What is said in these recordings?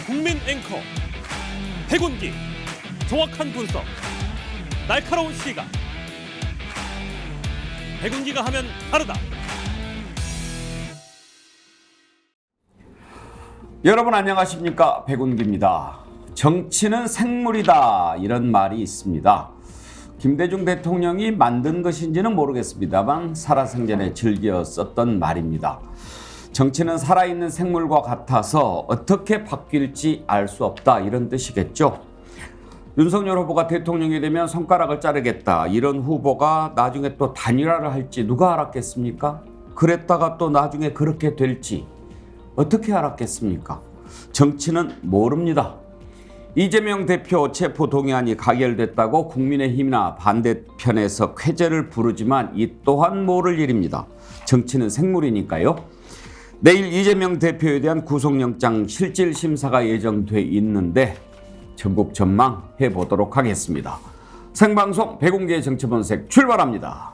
국민 앵커 백운기, 정확한 분석, 날카로운 시각. 백운기가 하면 다르다. 여러분 안녕하십니까? 백운기입니다. 정치는 생물이다, 이런 말이 있습니다. 김대중 대통령이 만든 것인지는 모르겠습니다만 살아생전에 즐겨 썼던 말입니다. 정치는 살아있는 생물과 같아서 어떻게 바뀔지 알 수 없다, 이런 뜻이겠죠. 윤석열 후보가 대통령이 되면 손가락을 자르겠다, 이런 후보가 나중에 또 단일화를 할지 누가 알았겠습니까? 그랬다가 또 나중에 그렇게 될지 어떻게 알았겠습니까? 정치는 모릅니다. 이재명 대표 체포 동의안이 가결됐다고 국민의힘이나 반대편에서 쾌재를 부르지만 이 또한 모를 일입니다. 정치는 생물이니까요. 내일 이재명 대표에 대한 구속영장 실질 심사가 예정돼 있는데 전국 전망해 보도록 하겠습니다. 생방송 백운기의 정치본색 출발합니다.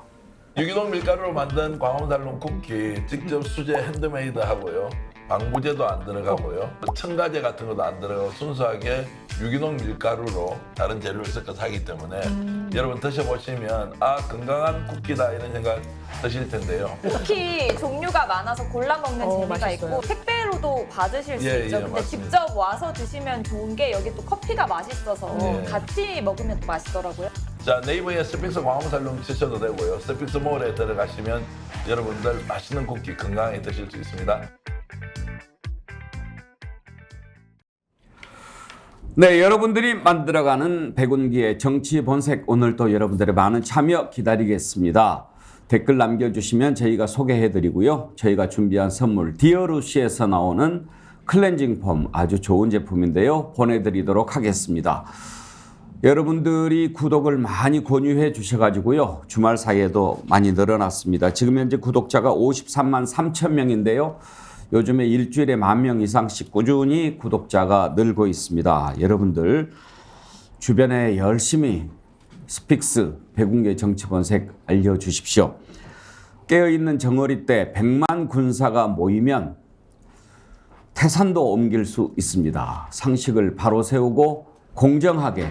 유기농 밀가루로 만든 광화문달롱 쿠키 직접 수제 핸드메이드 하고요. 방부제도 안 들어가고요. 첨가제 같은 것도 안 들어가고 순수하게 유기농 밀가루로 다른 재료를 섞어서 하기 때문에 여러분 드셔보시면 아, 건강한 쿠키다 이런 생각 드실 텐데요. 쿠키 종류가 많아서 골라 먹는 재미가 맛있어요. 있고 택배로도 받으실 수 예, 있죠. 예, 근데 맞습니다. 직접 와서 드시면 좋은 게 여기 또 커피가 맛있어서 예. 같이 먹으면 또 맛있더라고요. 자, 네이버에 스픽스 광화문달롱 치셔도 되고요. 스픽스 몰에 들어가시면 여러분들 맛있는 쿠키 건강하게 드실 수 있습니다. 네, 여러분들이 만들어가는 백운기의 정치 본색, 오늘도 여러분들의 많은 참여 기다리겠습니다. 댓글 남겨주시면 저희가 소개해드리고요. 저희가 준비한 선물 디어루시에서 나오는 클렌징 폼, 아주 좋은 제품인데요. 보내드리도록 하겠습니다. 여러분들이 구독을 많이 권유해 주셔가지고요. 주말 사이에도 많이 늘어났습니다. 지금 현재 구독자가 53만 3천 명인데요. 요즘에 일주일에 10,000명 이상씩 꾸준히 구독자가 늘고 있습니다. 여러분들 주변에 열심히 스픽스 백운기의 정치본색 알려주십시오. 깨어있는 정어리 때 100만 군사가 모이면 태산도 옮길 수 있습니다. 상식을 바로 세우고 공정하게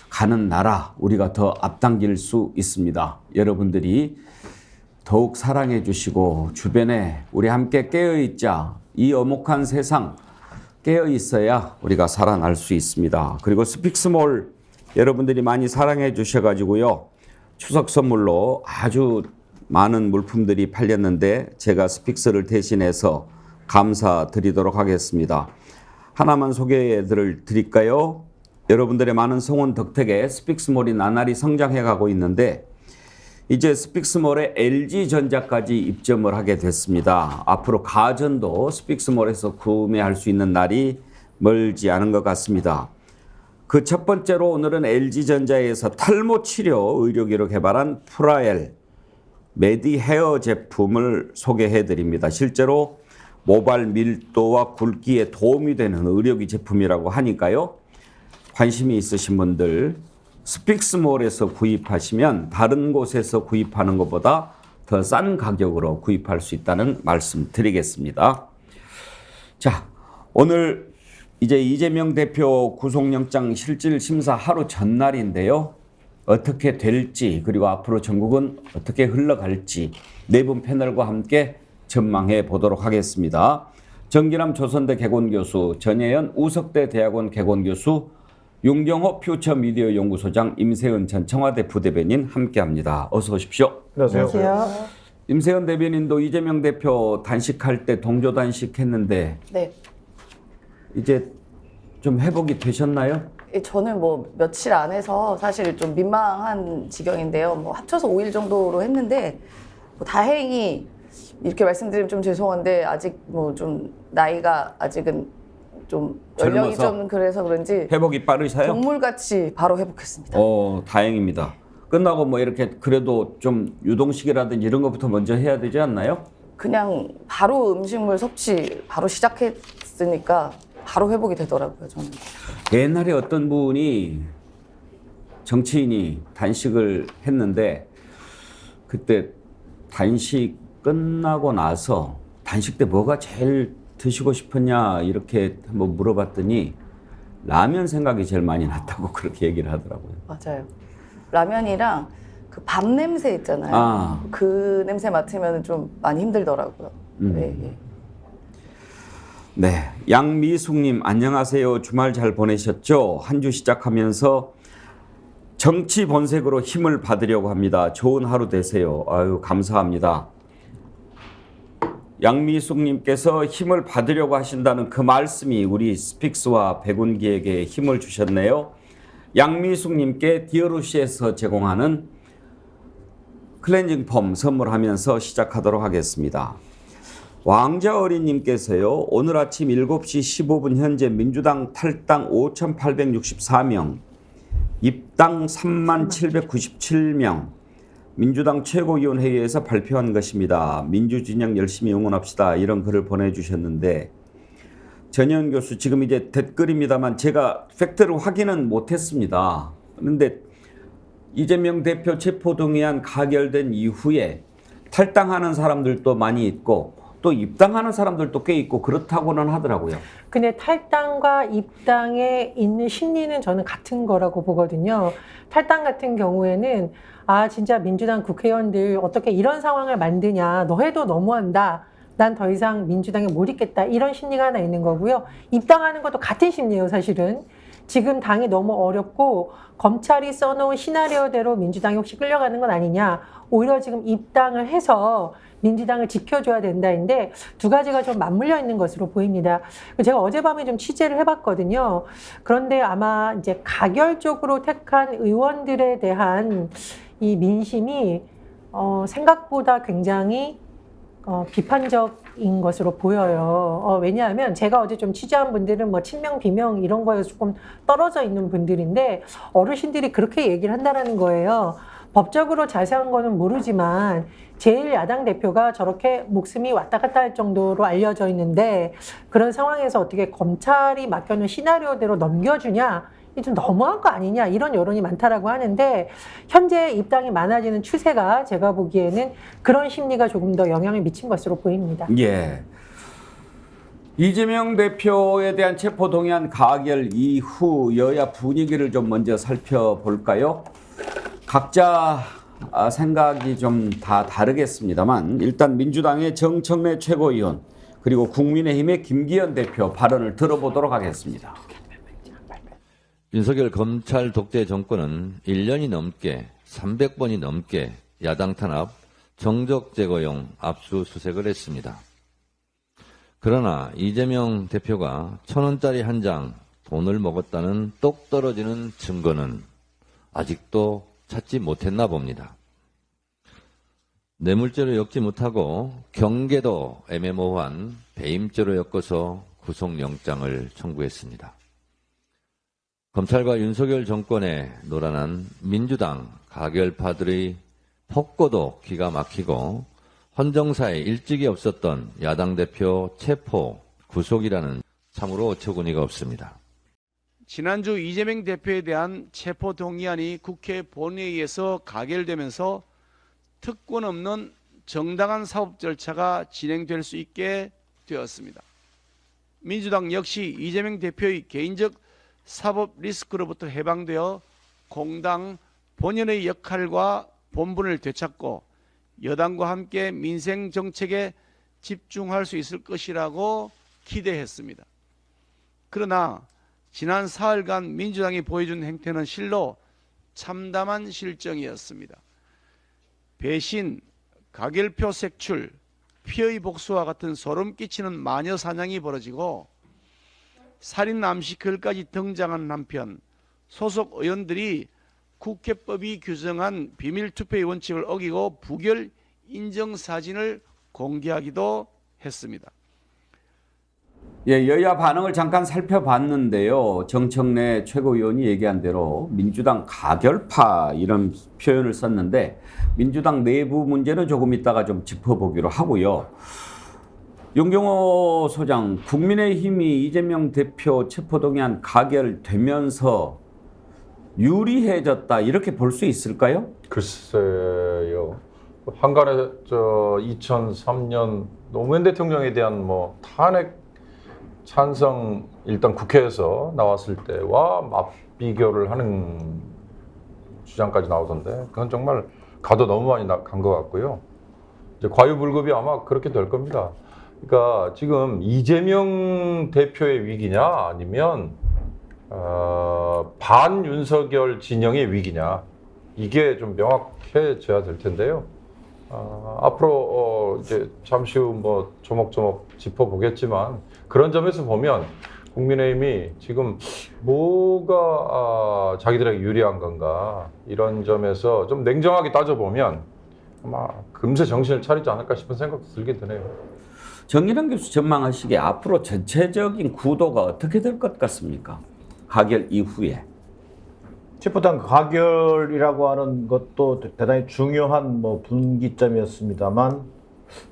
가는 나라, 우리가 더 앞당길 수 있습니다. 여러분들이 더욱 사랑해 주시고 주변에 우리 함께 깨어있자. 이 엄혹한 세상 깨어있어야 우리가 살아날 수 있습니다. 그리고 스픽스몰 여러분들이 많이 사랑해 주셔가지고요. 추석 선물로 아주 많은 물품들이 팔렸는데 제가 스픽스를 대신해서 감사드리도록 하겠습니다. 하나만 소개해 드릴까요? 여러분들의 많은 성원 덕택에 스픽스몰이 나날이 성장해 가고 있는데 이제 스픽스몰에 LG전자까지 입점을 하게 됐습니다. 앞으로 가전도 스픽스몰에서 구매할 수 있는 날이 멀지 않은 것 같습니다. 그 첫 번째로 오늘은 LG전자에서 탈모 치료 의료기로 개발한 프라엘 메디 헤어 제품을 소개해 드립니다. 실제로 모발 밀도와 굵기에 도움이 되는 의료기 제품이라고 하니까요. 관심이 있으신 분들 스픽스몰에서 구입하시면 다른 곳에서 구입하는 것보다 더 싼 가격으로 구입할 수 있다는 말씀 드리겠습니다. 자, 오늘 이제 이재명 대표 구속영장 실질 심사 하루 전날인데요. 어떻게 될지 그리고 앞으로 전국은 어떻게 흘러갈지 네 분 패널과 함께 전망해 보도록 하겠습니다. 정기남 조선대 개곤교수, 전예현 우석대 대학원 개곤교수, 윤경호 퓨처미디어 연구소장, 임세은 전 청와대 부대변인 함께합니다. 어서 오십시오. 안녕하세요. 임세은 대변인도 이재명 대표 단식할 때 동조 단식했는데 네. 이제 좀 회복이 되셨나요? 저는 뭐 며칠 안에서 사실 좀 민망한 지경인데요. 뭐 합쳐서 5일 정도로 했는데 뭐 다행히 이렇게 말씀드리면 좀 죄송한데 아직 뭐 좀 나이가 아직은 좀 연령이 젊어서? 좀 그래서 그런지 회복이 빠르셔요? 동물같이 바로 회복했습니다. 다행입니다. 끝나고 뭐 이렇게 그래도 좀 유동식이라든지 이런 것부터 먼저 해야 되지 않나요? 그냥 바로 음식물 섭취 바로 시작했으니까 바로 회복이 되더라고요, 저는. 옛날에 어떤 분이 정치인이 단식을 했는데 그때 단식 끝나고 나서 단식 때 뭐가 제일 드시고 싶으냐 이렇게 한번 물어봤더니 라면 생각이 제일 많이 났다고 그렇게 얘기를 하더라고요. 맞아요. 라면이랑 그 밥 냄새 있잖아요. 아. 그 냄새 맡으면 좀 많이 힘들더라고요. 네, 예. 네, 양미숙님 안녕하세요. 주말 잘 보내셨죠? 한 주 시작하면서 정치 본색으로 힘을 받으려고 합니다. 좋은 하루 되세요. 아유 감사합니다. 양미숙님께서 힘을 받으려고 하신다는 그 말씀이 우리 스픽스와 백운기에게 힘을 주셨네요. 양미숙님께 디어루시에서 제공하는 클렌징 폼 선물하면서 시작하도록 하겠습니다. 왕자 어린님께서요. 오늘 아침 7시 15분 현재 민주당 탈당 5,864명, 입당 37,797명, 민주당 최고위원회의에서 발표한 것입니다. 민주진영 열심히 응원합시다. 이런 글을 보내주셨는데 전현 교수 지금 이제 댓글입니다만 제가 팩트를 확인은 못했습니다. 그런데 이재명 대표 체포동의안 가결된 이후에 탈당하는 사람들도 많이 있고 또 입당하는 사람들도 꽤 있고 그렇다고는 하더라고요. 근데 탈당과 입당에 있는 심리는 저는 같은 거라고 보거든요. 탈당 같은 경우에는 아 진짜 민주당 국회의원들 어떻게 이런 상황을 만드냐. 너 해도 너무한다. 난 더 이상 민주당에 못 있겠다. 이런 심리가 하나 있는 거고요. 입당하는 것도 같은 심리예요, 사실은. 지금 당이 너무 어렵고 검찰이 써놓은 시나리오대로 민주당이 혹시 끌려가는 건 아니냐. 오히려 지금 입당을 해서 민주당을 지켜줘야 된다인데 두 가지가 좀 맞물려 있는 것으로 보입니다. 제가 어젯밤에 좀 취재를 해봤거든요. 그런데 아마 이제 가결적으로 택한 의원들에 대한 이 민심이 생각보다 굉장히 비판적인 것으로 보여요. 왜냐하면 제가 어제 좀 취재한 분들은 뭐 친명, 비명 이런 거에 조금 떨어져 있는 분들인데 어르신들이 그렇게 얘기를 한다는 거예요. 법적으로 자세한 거는 모르지만 제1야당 대표가 저렇게 목숨이 왔다 갔다 할 정도로 알려져 있는데 그런 상황에서 어떻게 검찰이 맡겨놓은 시나리오대로 넘겨주냐? 이게 좀 너무한 거 아니냐 이런 여론이 많다라고 하는데 현재 입당이 많아지는 추세가 제가 보기에는 그런 심리가 조금 더 영향을 미친 것으로 보입니다. 예. 이재명 대표에 대한 체포동의안 가결 이후 여야 분위기를 좀 먼저 살펴볼까요? 각자 생각이 좀 다 다르겠습니다만 일단 민주당의 정청래 최고위원 그리고 국민의힘의 김기현 대표 발언을 들어보도록 하겠습니다. 윤석열 검찰 독재 정권은 1년이 넘게 300번이 넘게 야당 탄압, 정적 제거용 압수수색을 했습니다. 그러나 이재명 대표가 1,000원짜리 한 장 돈을 먹었다는 똑 떨어지는 증거는 아직도 찾지 못했나 봅니다. 뇌물죄로 엮지 못하고 경계도 애매모호한 배임죄로 엮어서 구속영장을 청구했습니다. 검찰과 윤석열 정권에 노란한 민주당 가결파들의 폭거도 기가 막히고 헌정사에 일찍이 없었던 야당 대표 체포, 구속이라는 참으로 어처구니가 없습니다. 지난주 이재명 대표에 대한 체포 동의안이 국회 본회의에서 가결되면서 특권 없는 정당한 사법 절차가 진행될 수 있게 되었습니다. 민주당 역시 이재명 대표의 개인적 사법 리스크로부터 해방되어 공당 본연의 역할과 본분을 되찾고 여당과 함께 민생 정책에 집중할 수 있을 것이라고 기대했습니다. 그러나 지난 사흘간 민주당이 보여준 행태는 실로 참담한 실정이었습니다. 배신, 가결표 색출, 피의 복수와 같은 소름 끼치는 마녀 사냥이 벌어지고 살인 암시글까지 등장한 한편 소속 의원들이 국회법이 규정한 비밀투표의 원칙을 어기고 부결 인정 사진을 공개하기도 했습니다. 예, 여야 반응을 잠깐 살펴봤는데요. 정청래 최고위원이 얘기한 대로 민주당 가결파 이런 표현을 썼는데 민주당 내부 문제는 조금 이따가 좀 짚어보기로 하고요. 용경호 소장, 국민의힘이 이재명 대표 체포동의안 가결되면서 유리해졌다 이렇게 볼 수 있을까요? 글쎄요. 한간에 2003년 노무현 대통령에 대한 탄핵 찬성 일단 국회에서 나왔을 때와 맞비교를 하는 주장까지 나오던데 그건 정말 가도 너무 많이 간 것 같고요. 이제 과유불급이 아마 그렇게 될 겁니다. 그러니까 지금 이재명 대표의 위기냐 아니면 반윤석열 진영의 위기냐 이게 좀 명확해져야 될 텐데요. 앞으로 이제 잠시 후 뭐 조목조목 짚어보겠지만 그런 점에서 보면 국민의힘이 지금 뭐가 자기들에게 유리한 건가 이런 점에서 좀 냉정하게 따져보면 아마 금세 정신을 차리지 않을까 싶은 생각도 들게 되네요. 정일환 교수 전망하시기에 앞으로 전체적인 구도가 어떻게 될 것 같습니까? 가결 이후에. 체포당 가결이라고 하는 것도 대단히 중요한 뭐 분기점이었습니다만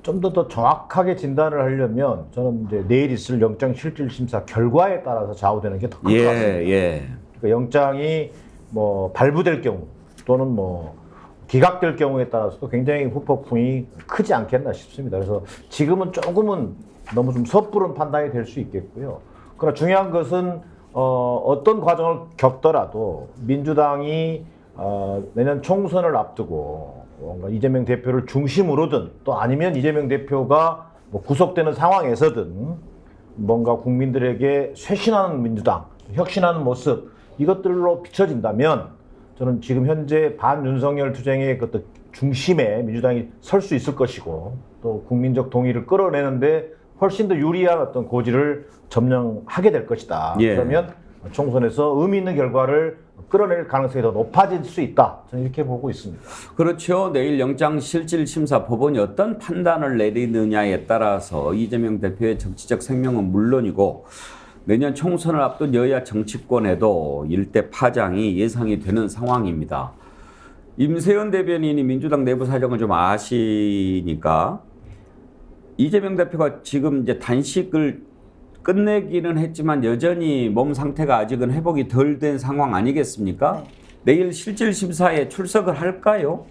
좀 더 정확하게 진단을 하려면 저는 이제 내일 있을 영장실질심사 결과에 따라서 좌우되는 게 더 클 것 같습니다. 그러니까 영장이 뭐 발부될 경우 또는 뭐 기각될 경우에 따라서도 굉장히 후폭풍이 크지 않겠나 싶습니다. 그래서 지금은 조금은 너무 좀 섣부른 판단이 될 수 있겠고요. 그러나 중요한 것은 어떤 과정을 겪더라도 민주당이 내년 총선을 앞두고 뭔가 이재명 대표를 중심으로든 또 아니면 이재명 대표가 뭐 구속되는 상황에서든 뭔가 국민들에게 쇄신하는 민주당, 혁신하는 모습 이것들로 비춰진다면 저는 지금 현재 반윤석열 투쟁의 그 중심에 민주당이 설 수 있을 것이고 또 국민적 동의를 끌어내는데 훨씬 더 유리한 어떤 고지를 점령하게 될 것이다. 그러면 총선에서 의미 있는 결과를 끌어낼 가능성이 더 높아질 수 있다. 저는 이렇게 보고 있습니다. 그렇죠. 내일 영장실질심사 법원이 어떤 판단을 내리느냐에 따라서 이재명 대표의 정치적 생명은 물론이고 내년 총선을 앞둔 여야 정치권에도 일대 파장이 예상이 되는 상황입니다. 임세현 대변인이 민주당 내부 사정을 좀 아시니까 이재명 대표가 지금 이제 단식을 끝내기는 했지만 여전히 몸 상태가 아직은 회복이 덜 된 상황 아니겠습니까? 네. 내일 실질심사에 출석을 할까요?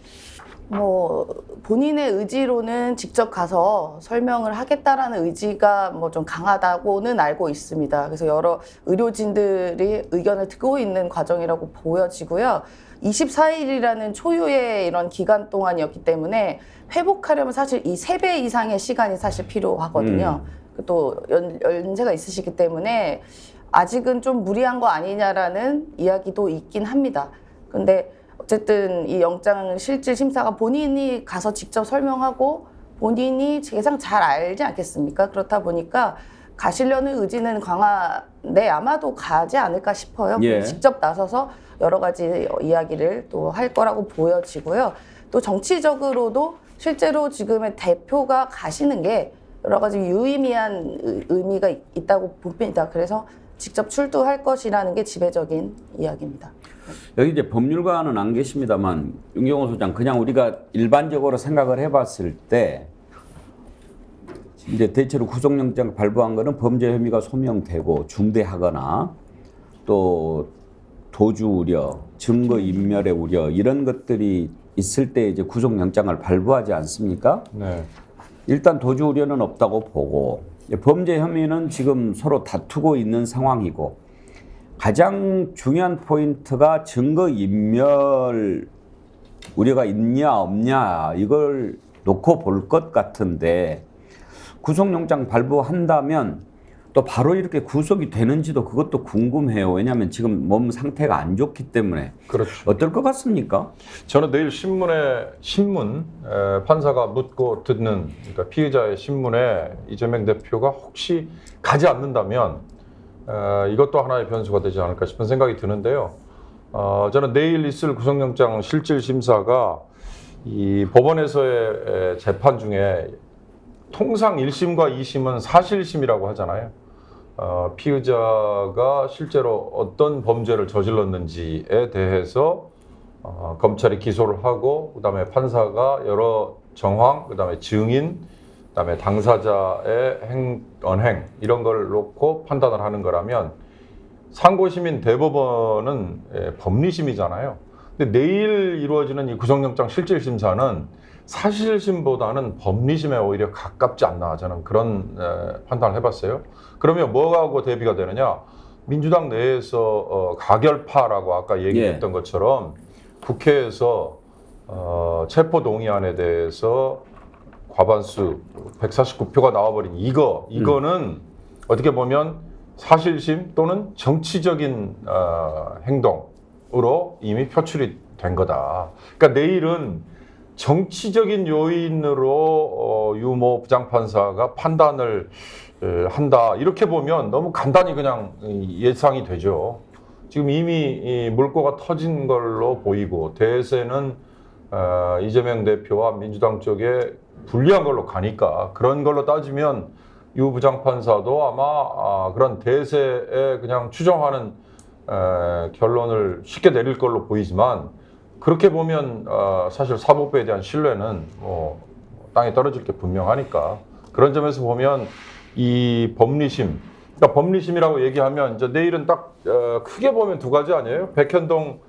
뭐 본인의 의지로는 직접 가서 설명을 하겠다라는 의지가 뭐 좀 강하다고는 알고 있습니다. 그래서 여러 의료진들이 의견을 듣고 있는 과정이라고 보여지고요. 24일이라는 초유의 이런 기간 동안이었기 때문에 회복하려면 사실 이 3배 이상의 시간이 사실 필요하거든요. 또 연세가 있으시기 때문에 아직은 좀 무리한 거 아니냐라는 이야기도 있긴 합니다. 근데 어쨌든 이 영장 실질 심사가 본인이 가서 직접 설명하고 본인이 예상 잘 알지 않겠습니까? 그렇다 보니까 가시려는 의지는 강한데 아마도 가지 않을까 싶어요. 직접 나서서 여러 가지 이야기를 또 할 거라고 보여지고요. 또 정치적으로도 실제로 지금의 대표가 가시는 게 여러 가지 유의미한 의미가 있다고 봅니다. 그래서 직접 출두할 것이라는 게 지배적인 이야기입니다. 여기 이제 법률가는 안 계십니다만 윤경호 소장 그냥 우리가 일반적으로 생각을 해봤을 때 이제 대체로 구속영장 발부한 거는 범죄 혐의가 소명되고 중대하거나 또 도주 우려, 증거 인멸의 우려 이런 것들이 있을 때 이제 구속영장을 발부하지 않습니까? 네. 일단 도주 우려는 없다고 보고 범죄 혐의는 지금 서로 다투고 있는 상황이고 가장 중요한 포인트가 증거 인멸 우려가 있냐 없냐 이걸 놓고 볼 것 같은데 구속영장 발부한다면 또 바로 이렇게 구속이 되는지도 그것도 궁금해요. 왜냐하면 지금 몸 상태가 안 좋기 때문에. 그렇죠. 어떨 것 같습니까? 저는 내일 신문 판사가 묻고 듣는 그러니까 피의자의 신문에 이재명 대표가 혹시 가지 않는다면 이것도 하나의 변수가 되지 않을까 싶은 생각이 드는데요. 저는 내일 있을 구속영장 실질심사가 이 법원에서의 재판 중에 통상 1심과 2심은 사실심이라고 하잖아요. 피의자가 실제로 어떤 범죄를 저질렀는지에 대해서 검찰이 기소를 하고 그다음에 판사가 여러 정황, 그다음에 증인, 그다음에 당사자의 언행 이런 걸 놓고 판단을 하는 거라면 상고심인 대법원은 법리심이잖아요. 근데 내일 이루어지는 이 구속영장 실질심사는 사실심보다는 법리심에 오히려 가깝지 않나 저는 그런 판단을 해봤어요. 그러면 뭐하고 대비가 되느냐? 민주당 내에서 가결파라고 아까 얘기했던 것처럼 국회에서 체포동의안에 대해서 과반수 149표가 나와버린 이거는 어떻게 보면 사실심 또는 정치적인 행동으로 이미 표출이 된 거다. 그러니까 내일은 정치적인 요인으로 유모 부장판사가 판단을 한다. 이렇게 보면 너무 간단히 그냥 예상이 되죠. 지금 이미 물꼬가 터진 걸로 보이고 대세는 이재명 대표와 민주당 쪽에 불리한 걸로 가니까 그런 걸로 따지면 유 부장판사도 아마 그런 대세에 그냥 추정하는 결론을 쉽게 내릴 걸로 보이지만 그렇게 보면 사실 사법부에 대한 신뢰는 땅에 떨어질 게 분명하니까 그런 점에서 보면 이 법리심, 그러니까 법리심이라고 얘기하면 이제 내일은 딱 크게 보면 두 가지 아니에요? 백현동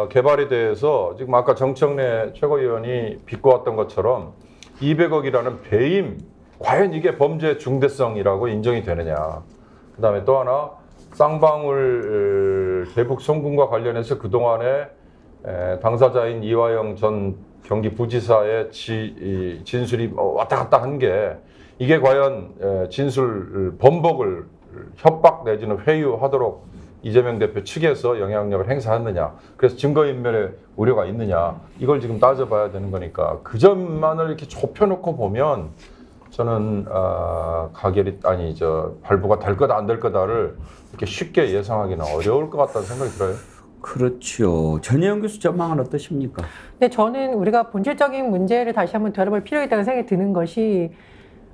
개발에 대해서 지금 아까 정청래 최고위원이 비꼬았던 것처럼 200억이라는 배임, 과연 이게 범죄 중대성이라고 인정이 되느냐. 그다음에 또 하나 쌍방울 대북 송금과 관련해서 그동안에 당사자인 이화영 전 경기부지사의 진술이 왔다 갔다 한 게 이게 과연 진술 번복을 협박 내지는 회유하도록 이재명 대표 측에서 영향력을 행사했느냐, 그래서 증거인멸의 우려가 있느냐, 이걸 지금 따져봐야 되는 거니까 그 점만을 이렇게 좁혀놓고 보면 저는 가결이 발부가 될 거다 안 될 거다를 이렇게 쉽게 예상하기는 어려울 것 같다는 생각이 들어요. 그렇죠. 전혜영 교수 전망은 어떠십니까? 근데 저는 우리가 본질적인 문제를 다시 한번 되돌아볼 필요가 있다는 생각이 드는 것이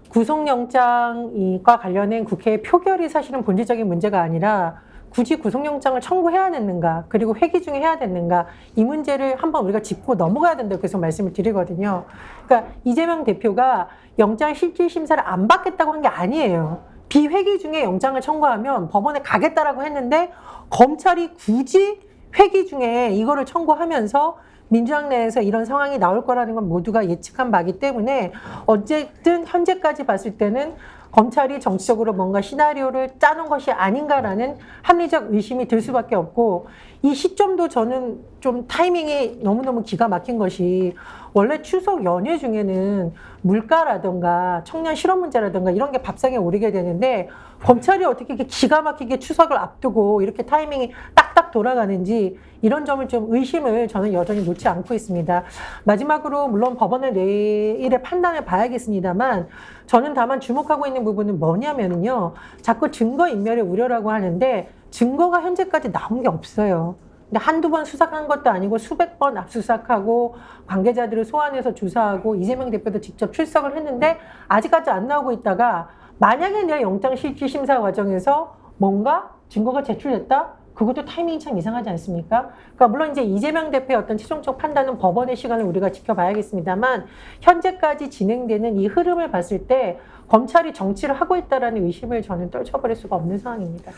구속영장과 관련된 국회의 표결이 사실은 본질적인 문제가 아니라 굳이 구속영장을 청구해야 됐는가, 그리고 회기 중에 해야 됐는가, 이 문제를 한번 우리가 짚고 넘어가야 된다고 계속 말씀을 드리거든요. 그러니까 이재명 대표가 영장 실질심사를 안 받겠다고 한 게 아니에요. 비회기 중에 영장을 청구하면 법원에 가겠다라고 했는데 검찰이 굳이 회기 중에 이거를 청구하면서 민주당 내에서 이런 상황이 나올 거라는 건 모두가 예측한 바기 때문에 어쨌든 현재까지 봤을 때는 검찰이 정치적으로 뭔가 시나리오를 짜놓은 것이 아닌가라는 합리적 의심이 들 수밖에 없고, 이 시점도 저는 좀 타이밍이 너무너무 기가 막힌 것이 원래 추석 연휴 중에는 물가라든가 청년 실업 문제라든가 이런 게 밥상에 오르게 되는데 검찰이 어떻게 이렇게 기가 막히게 추석을 앞두고 이렇게 타이밍이 딱딱 돌아가는지 이런 점을 좀 의심을 저는 여전히 놓지 않고 있습니다. 마지막으로 물론 법원의 내일의 판단을 봐야겠습니다만 저는 다만 주목하고 있는 부분은 뭐냐면요. 자꾸 증거인멸의 우려라고 하는데 증거가 현재까지 나온 게 없어요. 근데 한두 번 수사한 것도 아니고 수백 번 압수수색하고 관계자들을 소환해서 조사하고 이재명 대표도 직접 출석을 했는데 아직까지 안 나오고 있다가 만약에 내가 영장 실질 심사 과정에서 뭔가 증거가 제출됐다? 그것도 타이밍이 참 이상하지 않습니까? 그러니까 물론 이제 이재명 대표의 어떤 최종적 판단은 법원의 시간을 우리가 지켜봐야겠습니다만 현재까지 진행되는 이 흐름을 봤을 때 검찰이 정치를 하고 있다라는 의심을 저는 떨쳐버릴 수가 없는 상황입니다.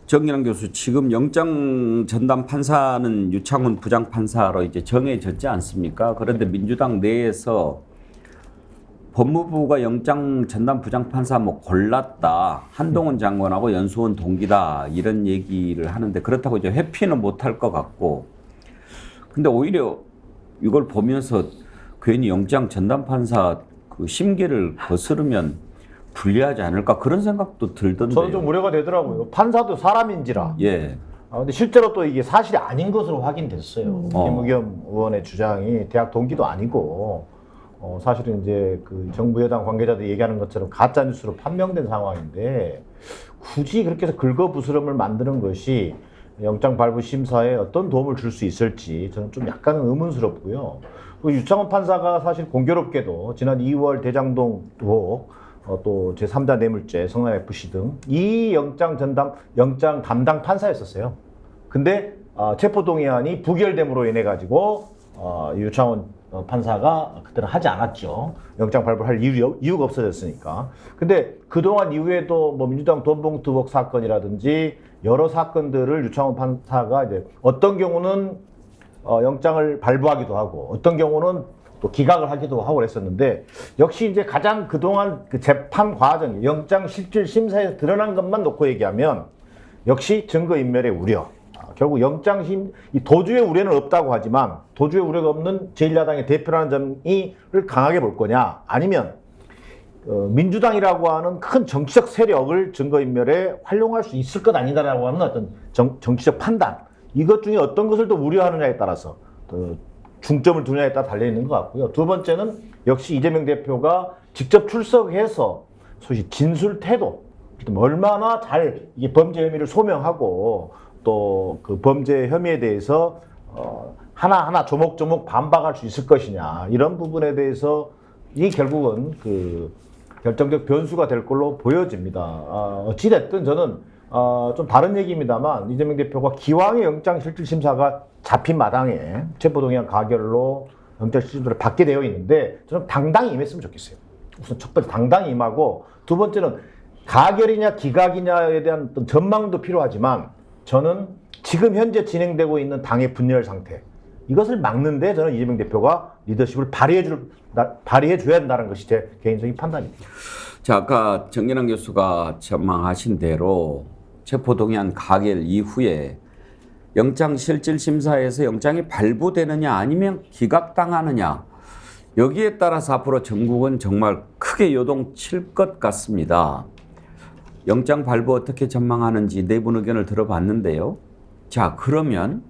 정기랑 교수, 지금 영장 전담 판사는 유창훈 부장판사로 이제 정해졌지 않습니까? 그런데 민주당 내에서 법무부가 영장 전담 부장판사 뭐 골랐다, 한동훈 장관하고 연수원 동기다 이런 얘기를 하는데 그렇다고 이제 회피는 못할 것 같고, 근데 오히려 이걸 보면서 괜히 영장 전담 판사 그 심계를 거스르면 불리하지 않을까 그런 생각도 들던데요. 저는 좀 우려가 되더라고요. 판사도 사람인지라. 예. 근데 실제로 또 이게 사실이 아닌 것으로 확인됐어요. 김의겸 의원의 주장이 대학 동기도 아니고 사실은 이제 그 정부 여당 관계자들이 얘기하는 것처럼 가짜 뉴스로 판명된 상황인데 굳이 그렇게 해서 긁어부스럼을 만드는 것이 영장 발부 심사에 어떤 도움을 줄 수 있을지 저는 좀 약간은 의문스럽고요. 그 유창훈 판사가 사실 공교롭게도 지난 2월 대장동 의혹 또 제3자 뇌물죄, 성남FC 등 이 영장 담당 판사였었어요. 근데 체포동의안이 부결됨으로 인해 가지고 유창훈 판사가 그때는 하지 않았죠. 영장 발부할 이유가 없어졌으니까. 근데 그동안 이후에도 뭐 민주당 돈봉투 의혹 사건이라든지 여러 사건들을 유창훈 판사가 이제 어떤 경우는 영장을 발부하기도 하고 어떤 경우는 또 기각을 하기도 하고 그랬었는데 역시 이제 가장 그동안 그 재판 과정, 영장 실질 심사에서 드러난 것만 놓고 얘기하면 역시 증거인멸의 우려. 결국 영장심, 이 도주의 우려는 없다고 하지만 도주의 우려가 없는 제1야당의 대표라는 점을 강하게 볼 거냐, 아니면 민주당이라고 하는 큰 정치적 세력을 증거인멸에 활용할 수 있을 것 아니다라고 하는 어떤 정치적 판단, 이것 중에 어떤 것을 더 우려하느냐에 따라서 중점을 두느냐에 따라 달려있는 것 같고요. 두 번째는 역시 이재명 대표가 직접 출석해서 소위 진술 태도, 얼마나 잘 이 범죄 혐의를 소명하고 또 그 범죄 혐의에 대해서 하나하나 조목조목 반박할 수 있을 것이냐, 이런 부분에 대해서 이 결국은 그 결정적 변수가 될 걸로 보여집니다. 어찌됐든 저는 좀 다른 얘기입니다만 이재명 대표가 기왕의 영장실질심사가 잡힌 마당에 체포동의안 가결로 영장실질심사를 받게 되어 있는데 저는 당당히 임했으면 좋겠어요. 우선 첫 번째 당당히 임하고, 두 번째는 가결이냐 기각이냐에 대한 어떤 전망도 필요하지만 저는 지금 현재 진행되고 있는 당의 분열 상태, 이것을 막는데 저는 이재명 대표가 리더십을 발휘해 줘야 된다는 것이 제 개인적인 판단입니다. 자, 아까 정진환 교수가 전망하신 대로 체포동의안 가결 이후에 영장실질심사에서 영장이 발부되느냐 아니면 기각당하느냐, 여기에 따라서 앞으로 전국은 정말 크게 요동칠 것 같습니다. 영장 발부 어떻게 전망하는지 내분 의견을 들어봤는데요. 자, 그러면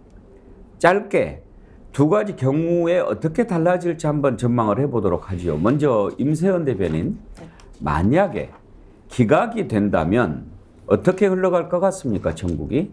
짧게 두 가지 경우에 어떻게 달라질지 한번 전망을 해보도록 하죠. 먼저 임세현 대변인, 만약에 기각이 된다면 어떻게 흘러갈 것 같습니까, 전국이?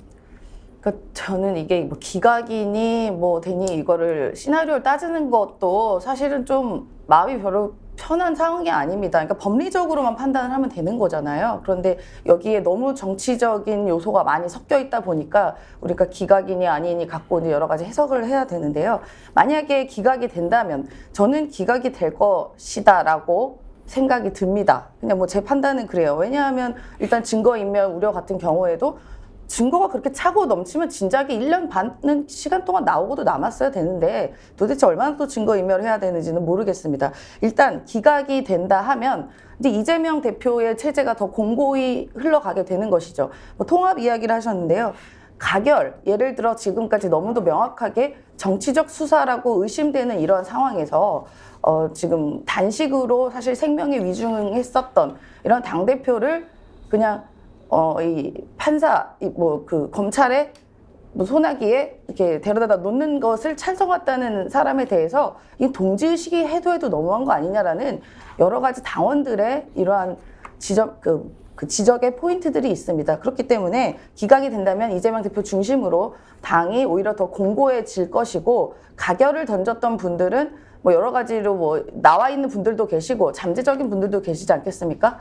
그러니까 저는 이게 뭐 기각이니 뭐 되니 이거를 시나리오를 따지는 것도 사실은 좀 마음이 별로 편한 상황이 아닙니다. 그러니까 법리적으로만 판단을 하면 되는 거잖아요. 그런데 여기에 너무 정치적인 요소가 많이 섞여 있다 보니까 우리가 기각이니 아니니 갖고 이제 여러 가지 해석을 해야 되는데요. 만약에 기각이 된다면 저는 기각이 될 것이다라고 생각이 듭니다. 그냥 뭐 제 판단은 그래요. 왜냐하면 일단 증거인멸 우려 같은 경우에도 증거가 그렇게 차고 넘치면 진작에 1년 반은 시간 동안 나오고도 남았어야 되는데 도대체 얼마나 또 증거인멸을 해야 되는지는 모르겠습니다. 일단 기각이 된다 하면 이제 이재명 대표의 체제가 더 공고히 흘러가게 되는 것이죠. 뭐 통합 이야기를 하셨는데요. 가결, 예를 들어 지금까지 너무도 명확하게 정치적 수사라고 의심되는 이러한 상황에서 지금 단식으로 사실 생명에 위중했었던 이런 당대표를 그냥 이 판사, 그 검찰의 뭐 소나기에 이렇게 데려다 놓는 것을 찬성했다는 사람에 대해서 이 동지의식이 해도 너무한 거 아니냐라는 여러 가지 당원들의 이러한 그 지적의 포인트들이 있습니다. 그렇기 때문에 기각이 된다면 이재명 대표 중심으로 당이 오히려 더 공고해질 것이고, 가결을 던졌던 분들은 뭐 여러 가지로 뭐 나와 있는 분들도 계시고 잠재적인 분들도 계시지 않겠습니까?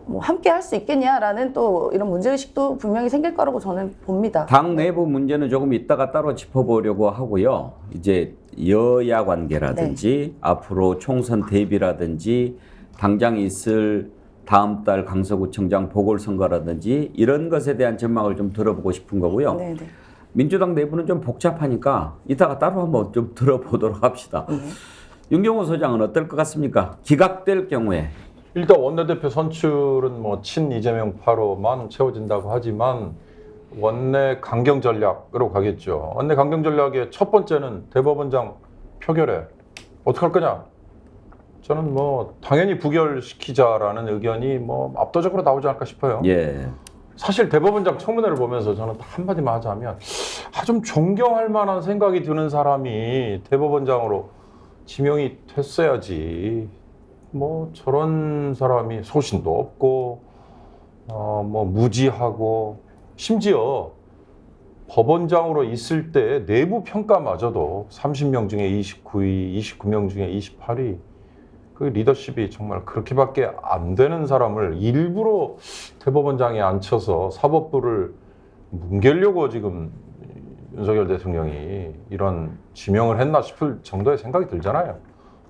뭐 함께 할 수 있겠냐라는 또 이런 문제의식도 분명히 생길 거라고 저는 봅니다. 당 내부 문제는 조금 이따가 따로 짚어보려고 하고요. 이제 여야 관계라든지 앞으로 총선 대비라든지 당장 있을 다음 달 강서구청장 보궐선거라든지 이런 것에 대한 전망을 좀 들어보고 싶은 거고요. 네네. 민주당 내부는 좀 복잡하니까 이따가 따로 한번 좀 들어보도록 합시다. 윤경호 소장은 어떨 것 같습니까? 기각될 경우에. 일단 원내대표 선출은 뭐 친 이재명 파로만 채워진다고 하지만 원내 강경 전략으로 가겠죠. 원내 강경 전략의 첫 번째는 대법원장 표결에 어떻게 할 거냐? 저는 뭐 당연히 부결시키자라는 의견이 뭐 압도적으로 나오지 않을까 싶어요. 예. 사실 대법원장 청문회를 보면서 저는 한마디만 하자면 좀 존경할 만한 생각이 드는 사람이 대법원장으로 지명이 됐어야지. 뭐 저런 사람이 소신도 없고 뭐 무지하고 심지어 법원장으로 있을 때 내부 평가마저도 30명 중에 29위, 29명 중에 28위, 그 리더십이 정말 그렇게밖에 안 되는 사람을 일부러 대법원장에 앉혀서 사법부를 뭉개려고 지금 윤석열 대통령이 이런 지명을 했나 싶을 정도의 생각이 들잖아요.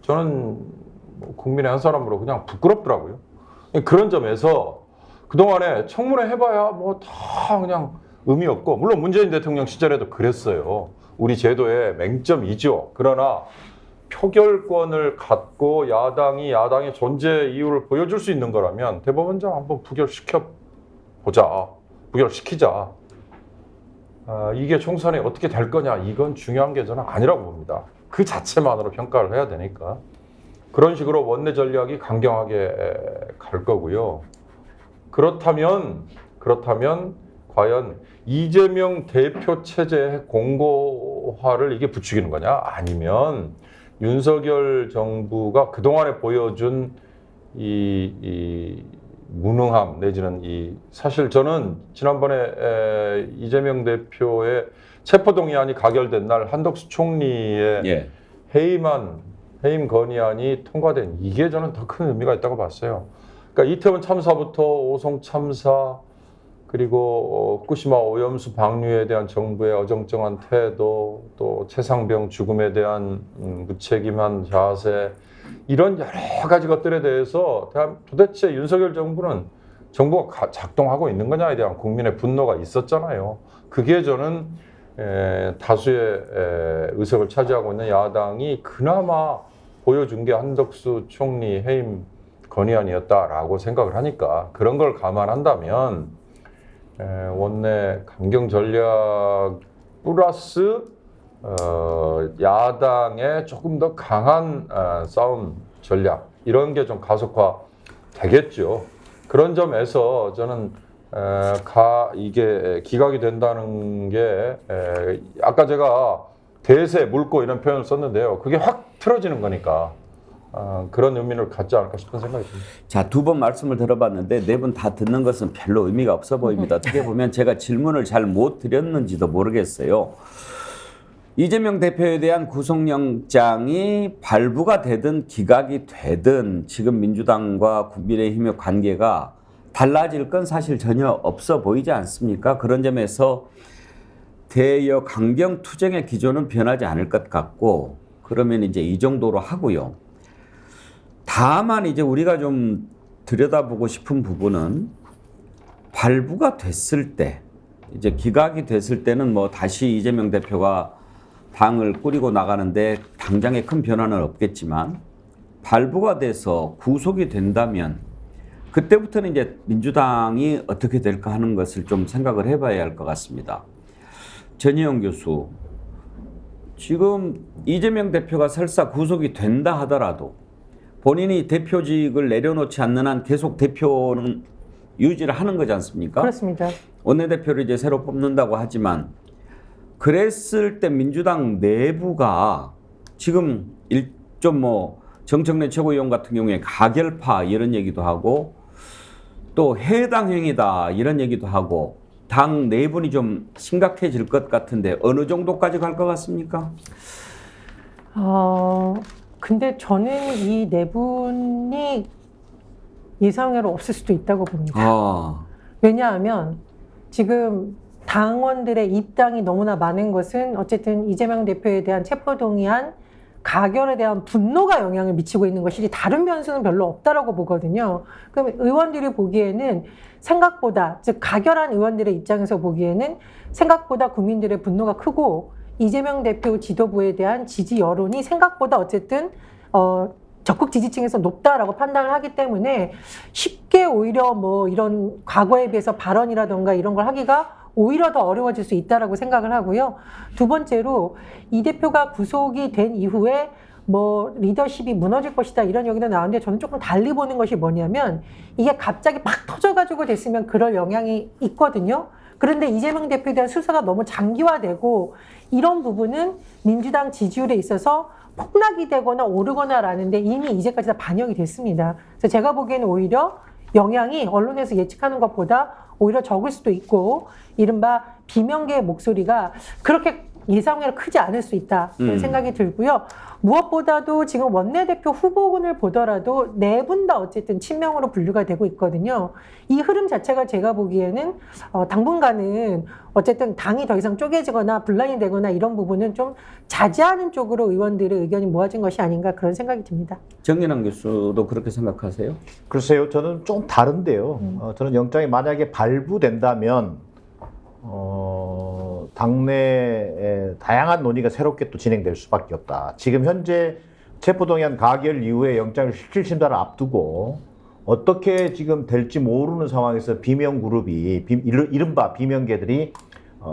저는 국민의 한 사람으로 그냥 부끄럽더라고요. 그런 점에서 그동안에 청문회 해봐야 뭐 다 그냥 의미 없고, 물론 문재인 대통령 시절에도 그랬어요. 우리 제도의 맹점이죠. 그러나 표결권을 갖고 야당의 존재 이유를 보여줄 수 있는 거라면 대법원장 한번 부결시켜 보자, 부결시키자. 이게 총선에 어떻게 될 거냐, 이건 중요한 게 저는 아니라고 봅니다. 그 자체만으로 평가를 해야 되니까. 그런 식으로 원내 전략이 강경하게 갈 거고요. 그렇다면 과연 이재명 대표 체제의 공고화를 이게 부추기는 거냐? 아니면 윤석열 정부가 그동안에 보여준 이 무능함 내지는 사실 저는 지난번에 이재명 대표의 체포동의안이 가결된 날 한덕수 총리의 해임 건의안이 통과된 이게 저는 더 큰 의미가 있다고 봤어요. 그러니까 이태원 참사부터 오송 참사 그리고 후쿠시마 오염수 방류에 대한 정부의 어정쩡한 태도, 또 최상병 죽음에 대한 무책임한 자세, 이런 여러 가지 것들에 대해서 도대체 윤석열 정부가 작동하고 있는 거냐에 대한 국민의 분노가 있었잖아요. 그게 저는 다수의 의석을 차지하고 있는 야당이 그나마 보여준 게 한덕수 총리 해임 건의안이었다라고 생각을 하니까, 그런 걸 감안한다면 원내 강경 전략 플러스 야당의 조금 더 강한 싸움 전략, 이런 게 좀 가속화 되겠죠. 그런 점에서 저는 이게 기각이 된다는 게 아까 제가 대세, 물고 이런 표현을 썼는데요. 그게 확 틀어지는 거니까 그런 의미를 갖지 않을까 싶은 생각이 듭니다. 자, 두 번 말씀을 들어봤는데 네 분 다 듣는 것은 별로 의미가 없어 보입니다. 어떻게 보면 제가 질문을 잘 못 드렸는지도 모르겠어요. 이재명 대표에 대한 구속영장이 발부가 되든 기각이 되든 지금 민주당과 국민의힘의 관계가 달라질 건 사실 전혀 없어 보이지 않습니까? 그런 점에서 대여 강경 투쟁의 기조는 변하지 않을 것 같고, 그러면 이제 이 정도로 하고요. 다만 이제 우리가 좀 들여다보고 싶은 부분은 발부가 됐을 때, 이제 기각이 됐을 때는 뭐 다시 이재명 대표가 당을 꾸리고 나가는데 당장의 큰 변화는 없겠지만, 발부가 돼서 구속이 된다면 그때부터는 이제 민주당이 어떻게 될까 하는 것을 좀 생각을 해봐야 할 것 같습니다. 전희영 교수, 지금 이재명 대표가 설사 구속이 된다 하더라도 본인이 대표직을 내려놓지 않는 한 계속 대표는 유지를 하는 거지 않습니까? 그렇습니다. 원내대표를 이제 새로 뽑는다고 하지만, 그랬을 때 민주당 내부가 지금 좀 뭐 정청래 최고위원 같은 경우에 가결파 이런 얘기도 하고, 또 해당행위다 이런 얘기도 하고, 당 내분이 좀 심각해질 것 같은데 어느 정도까지 갈 것 같습니까? 근데 저는 이 내분이 예상외로 없을 수도 있다고 봅니다. 왜냐하면 지금 당원들의 입당이 너무나 많은 것은 어쨌든 이재명 대표에 대한 체포동의안 가결에 대한 분노가 영향을 미치고 있는 것이지 다른 변수는 별로 없다라고 보거든요. 그럼 의원들이 보기에는 생각보다, 즉 가결한 의원들의 입장에서 보기에는 생각보다 국민들의 분노가 크고 이재명 대표 지도부에 대한 지지 여론이 생각보다 어쨌든 적극 지지층에서 높다라고 판단을 하기 때문에 쉽게 오히려 뭐 이런 과거에 비해서 발언이라던가 이런 걸 하기가 오히려 더 어려워질 수 있다라고 생각을 하고요. 두 번째로 이 대표가 구속이 된 이후에 뭐 리더십이 무너질 것이다 이런 얘기도 나오는데, 저는 조금 달리 보는 것이 뭐냐면, 이게 갑자기 막 터져가지고 됐으면 그럴 영향이 있거든요. 그런데 이재명 대표에 대한 수사가 너무 장기화되고 이런 부분은 민주당 지지율에 있어서 폭락이 되거나 오르거나라는데 이미 이제까지 다 반영이 됐습니다. 그래서 제가 보기에는 오히려 영향이 언론에서 예측하는 것보다 오히려 적을 수도 있고, 이른바 비명계의 목소리가 그렇게 예상외로 크지 않을 수 있다 그런 생각이 들고요. 무엇보다도 지금 원내대표 후보군을 보더라도 네 분 다 어쨌든 친명으로 분류가 되고 있거든요. 이 흐름 자체가 제가 보기에는 당분간은 어쨌든 당이 더 이상 쪼개지거나 분란이 되거나 이런 부분은 좀 자제하는 쪽으로 의원들의 의견이 모아진 것이 아닌가 그런 생각이 듭니다. 정진환 교수도 그렇게 생각하세요? 글쎄요, 저는 좀 다른데요. 저는 영장이 만약에 발부된다면 당내에 다양한 논의가 새롭게 또 진행될 수밖에 없다. 지금 현재 체포동의안 가결 이후에 영장 실질심사를 앞두고 어떻게 지금 될지 모르는 상황에서 비명그룹이 이른바 비명계들이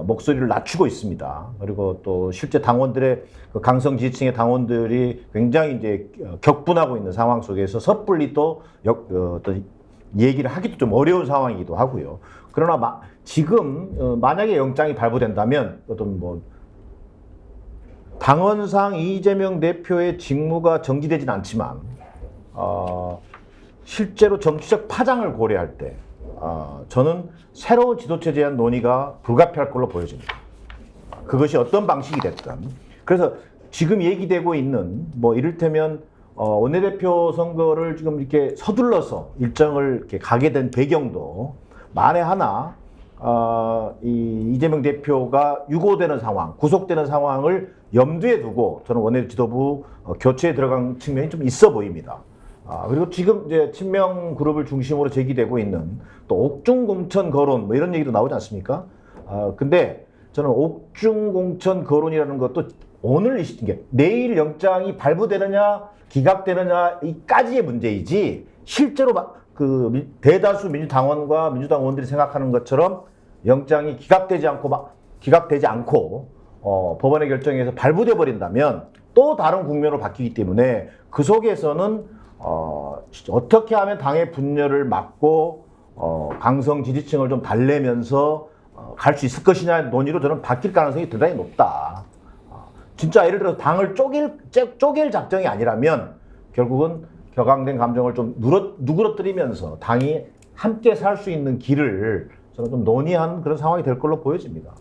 목소리를 낮추고 있습니다. 그리고 또 실제 당원들의 그 강성 지지층의 당원들이 굉장히 이제 격분하고 있는 상황 속에서 섣불리 또 어떤 얘기를 하기도 좀 어려운 상황이기도 하고요. 그러나 지금 만약에 영장이 발부된다면 어떤 뭐 당헌상 이재명 대표의 직무가 정지되진 않지만 실제로 정치적 파장을 고려할 때 저는 새로운 지도체제에 대한 논의가 불가피할 걸로 보여집니다. 그것이 어떤 방식이 됐든. 그래서 지금 얘기되고 있는 뭐 이를테면 원내대표 선거를 지금 이렇게 서둘러서 일정을 이렇게 가게 된 배경도 만에 하나 이재명 대표가 유고되는 상황, 구속되는 상황을 염두에 두고 저는 원내 지도부 교체에 들어간 측면이 좀 있어 보입니다. 그리고 지금 이제 친명 그룹을 중심으로 제기되고 있는 또 옥중 공천 거론 뭐 이런 얘기도 나오지 않습니까? 근데 저는 옥중 공천 거론이라는 것도 오늘 이게 내일 영장이 발부되느냐 기각되느냐 이까지의 문제이지 실제로 그 대다수 민주당원과 민주당 의원들이 생각하는 것처럼 영장이 기각되지 않고 법원의 결정에서 발부돼 버린다면 또 다른 국면으로 바뀌기 때문에 그 속에서는 어떻게 하면 당의 분열을 막고 강성 지지층을 좀 달래면서 갈 수 있을 것이냐 논의로 저는 바뀔 가능성이 대단히 높다. 진짜 예를 들어서 당을 쪼갤 작정이 아니라면 결국은 격앙된 감정을 좀 누그러뜨리면서 당이 함께 살 수 있는 길을 저는 좀 논의한 그런 상황이 될 걸로 보여집니다.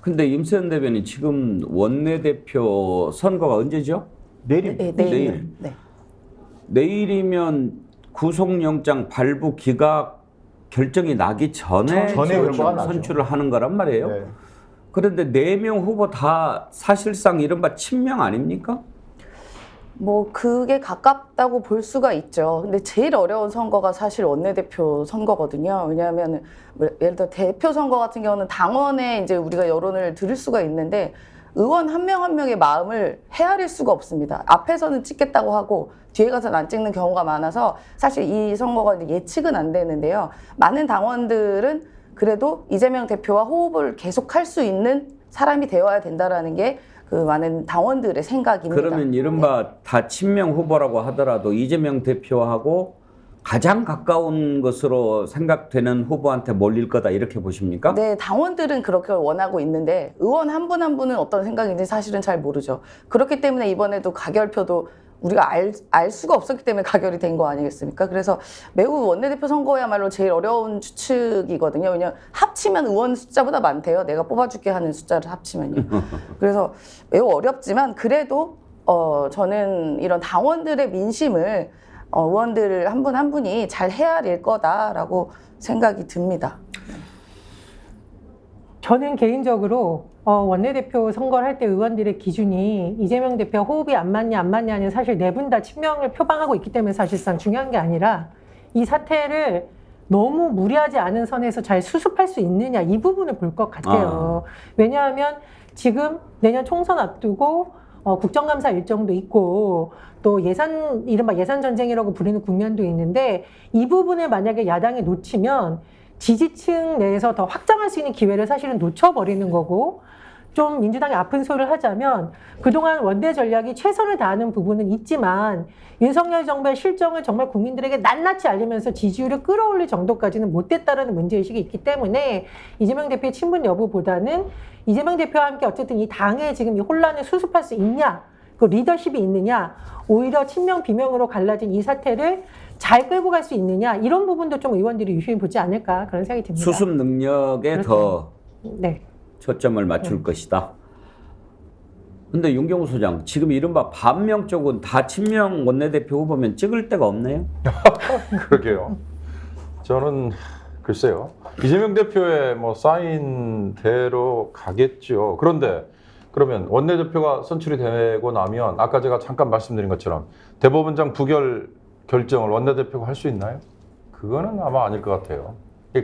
근데 임세현 대변인 지금 원내대표 선거가 언제죠? 내일. 네. 내일이면 구속영장 발부 기각 결정이 나기 전에 선출을 하는 거란 말이에요. 네. 그런데 4명 후보 다 사실상 이른바 친명 아닙니까? 뭐 그게 가깝다고 볼 수가 있죠. 근데 제일 어려운 선거가 사실 원내대표 선거거든요. 왜냐하면 예를 들어 대표 선거 같은 경우는 당원에 이제 우리가 여론을 들을 수가 있는데 의원 한 명 한 명의 마음을 헤아릴 수가 없습니다. 앞에서는 찍겠다고 하고 뒤에 가서는 안 찍는 경우가 많아서 사실 이 선거가 예측은 안 되는데요. 많은 당원들은 그래도 이재명 대표와 호흡을 계속할 수 있는 사람이 되어야 된다라는 게 그 많은 당원들의 생각입니다. 그러면 이른바 다 친명 후보라고 하더라도 이재명 대표하고 가장 가까운 것으로 생각되는 후보한테 몰릴 거다 이렇게 보십니까? 네, 당원들은 그렇게 원하고 있는데 의원 한 분 한 분은 어떤 생각인지 사실은 잘 모르죠. 그렇기 때문에 이번에도 가결표도 우리가 알 수가 없었기 때문에 가결이 된 거 아니겠습니까? 그래서 매우 원내대표 선거야말로 제일 어려운 추측이거든요. 왜냐하면 합치면 의원 숫자보다 많대요. 내가 뽑아줄게 하는 숫자를 합치면요. 그래서 매우 어렵지만 그래도 저는 이런 당원들의 민심을 의원들 한 분 한 분이 잘 헤아릴 거다라고 생각이 듭니다. 저는 개인적으로 원내대표 선거를 할 때 의원들의 기준이 이재명 대표 호흡이 안 맞냐는 사실 네 분 다 친명을 표방하고 있기 때문에 사실상 중요한 게 아니라 이 사태를 너무 무리하지 않은 선에서 잘 수습할 수 있느냐 이 부분을 볼 것 같아요. 왜냐하면 지금 내년 총선 앞두고 국정감사 일정도 있고 또 이른바 예산 전쟁이라고 부르는 국면도 있는데 이 부분을 만약에 야당이 놓치면 지지층 내에서 더 확장할 수 있는 기회를 사실은 놓쳐버리는 거고 좀 민주당이 아픈 소리를 하자면 그동안 원내 전략이 최선을 다하는 부분은 있지만 윤석열 정부의 실정을 정말 국민들에게 낱낱이 알리면서 지지율을 끌어올릴 정도까지는 못됐다라는 문제의식이 있기 때문에 이재명 대표의 친분 여부보다는 이재명 대표와 함께 어쨌든 이 당의 지금 이 혼란을 수습할 수 있냐 그 리더십이 있느냐 오히려 친명 비명으로 갈라진 이 사태를 잘 끌고 갈 수 있느냐 이런 부분도 좀 의원들이 유심히 보지 않을까 그런 생각이 듭니다. 수습 능력에 그렇죠. 더 네. 초점을 맞출 것이다. 근데 윤경우 소장 지금 이른바 반명 쪽은 다 친명 원내대표 후보면 찍을 데가 없네요. 그러게요. 저는 글쎄요. 이재명 대표의 뭐 사인대로 가겠죠. 그런데 그러면 원내대표가 선출이 되고 나면 아까 제가 잠깐 말씀드린 것처럼 대법원장 부결 결정을 원내대표가 할 수 있나요? 그거는 아마 아닐 것 같아요.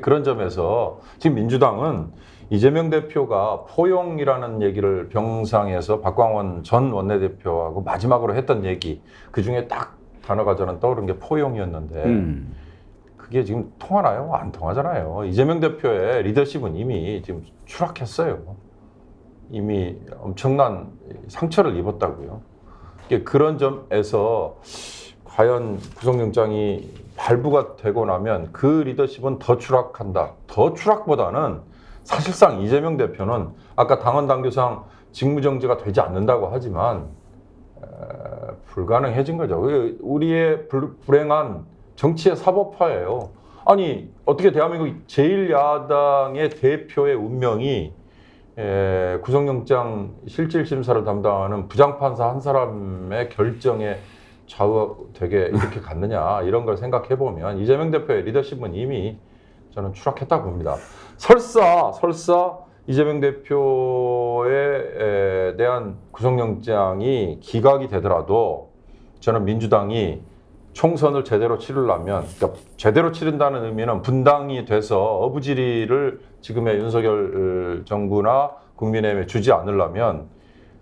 그런 점에서 지금 민주당은 이재명 대표가 포용이라는 얘기를 병상에서 박광원 전 원내대표하고 마지막으로 했던 얘기, 그중에 딱 단어가 저는 떠오른 게 포용이었는데 그게 지금 통하나요? 안 통하잖아요. 이재명 대표의 리더십은 이미 지금 추락했어요. 이미 엄청난 상처를 입었다고요. 그런 점에서 과연 구속영장이 발부가 되고 나면 그 리더십은 더 추락한다. 더 추락보다는 사실상 이재명 대표는 아까 당원 당규상 직무정지가 되지 않는다고 하지만 불가능해진 거죠. 우리의 불행한 정치의 사법화예요. 아니 어떻게 대한민국 제1야당의 대표의 운명이 구속영장 실질심사를 담당하는 부장판사 한 사람의 결정에 좌우되게 이렇게 갔느냐, 이런 걸 생각해 보면 이재명 대표의 리더십은 이미 저는 추락했다고 봅니다. 설사 이재명 대표에 대한 구속영장이 기각이 되더라도 저는 민주당이 총선을 제대로 치르려면, 그러니까 제대로 치른다는 의미는 분당이 돼서 어부지리를 지금의 윤석열 정부나 국민의힘에 주지 않으려면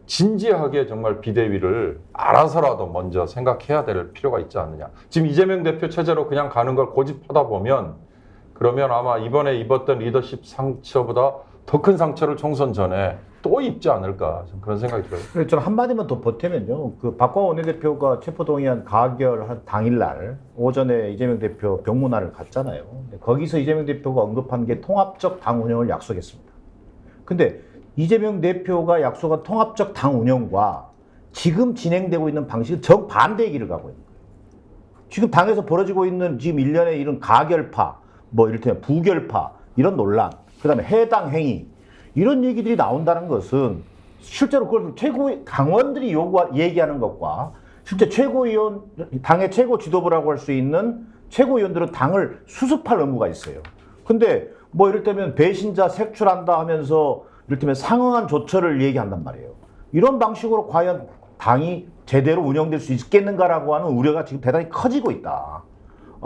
진지하게 정말 비대위를 알아서라도 먼저 생각해야 될 필요가 있지 않느냐. 지금 이재명 대표 체제로 그냥 가는 걸 고집하다 보면 그러면 아마 이번에 입었던 리더십 상처보다 더 큰 상처를 총선 전에 또 입지 않을까, 그런 생각이 들어요. 그래서 저는 한마디만 더 보태면요. 그 박광원 원내대표가 체포동의안 가결한 당일날 오전에 이재명 대표 병문안을 갔잖아요. 거기서 이재명 대표가 언급한 게 통합적 당 운영을 약속했습니다. 근데 이재명 대표가 약속한 통합적 당 운영과 지금 진행되고 있는 방식은 정반대의 길을 가고 있는 거예요. 지금 당에서 벌어지고 있는 지금 일련의 이런 가결파, 뭐 이를테면 부결파, 이런 논란, 그 다음에 해당 행위, 이런 얘기들이 나온다는 것은 실제로 그걸 최고의 당원들이 얘기하는 것과 실제 최고위원, 당의 최고 지도부라고 할 수 있는 최고위원들은 당을 수습할 의무가 있어요. 근데 뭐 이를테면 배신자 색출한다 하면서 이를테면 상응한 조처를 얘기한단 말이에요. 이런 방식으로 과연 당이 제대로 운영될 수 있겠는가라고 하는 우려가 지금 대단히 커지고 있다.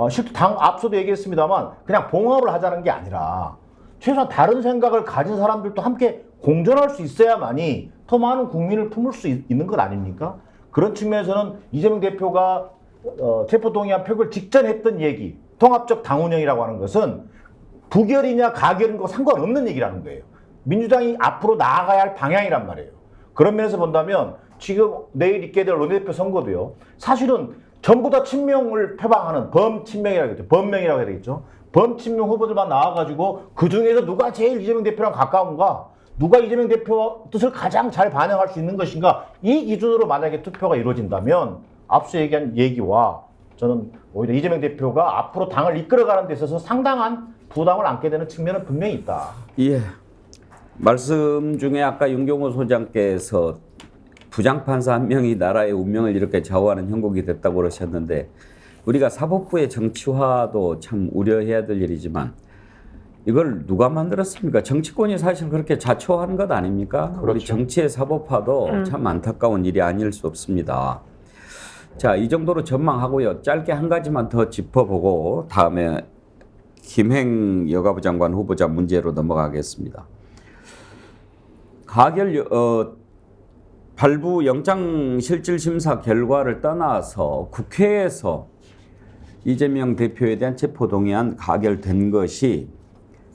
실제 당 앞서도 얘기했습니다만 그냥 봉합을 하자는 게 아니라 최소한 다른 생각을 가진 사람들도 함께 공존할 수 있어야만이 더 많은 국민을 품을 수 있는 것 아닙니까? 그런 측면에서는 이재명 대표가 체포동의안 표결 직전에 했던 얘기, 통합적 당 운영이라고 하는 것은 부결이냐 가결인 거 상관없는 얘기라는 거예요. 민주당이 앞으로 나아가야 할 방향이란 말이에요. 그런 면에서 본다면 지금 내일 있게 될 원내대표 선거도요, 사실은 전부 다 친명을 표방하는 범친명이라고 했죠. 범명이라고 해야 되겠죠. 범친명 후보들만 나와가지고 그 중에서 누가 제일 이재명 대표랑 가까운가, 누가 이재명 대표 뜻을 가장 잘 반영할 수 있는 것인가, 이 기준으로 만약에 투표가 이루어진다면 앞서 얘기한 얘기와 저는 오히려 이재명 대표가 앞으로 당을 이끌어가는 데 있어서 상당한 부담을 안게 되는 측면은 분명히 있다. 예. 말씀 중에 아까 윤경호 소장께서 부장판사 한 명이 나라의 운명을 이렇게 좌우하는 형국이 됐다고 그러셨는데, 우리가 사법부의 정치화도 참 우려해야 될 일이지만 이걸 누가 만들었습니까? 정치권이 사실 그렇게 자초한 것 아닙니까? 그렇죠. 우리 정치의 사법화도 참 안타까운 일이 아닐 수 없습니다. 자, 이 정도로 전망하고요. 짧게 한 가지만 더 짚어보고 다음에 김행 여가부 장관 후보자 문제로 넘어가겠습니다. 가결 발부 영장 실질 심사 결과를 떠나서 국회에서 이재명 대표에 대한 체포동의안 가결된 것이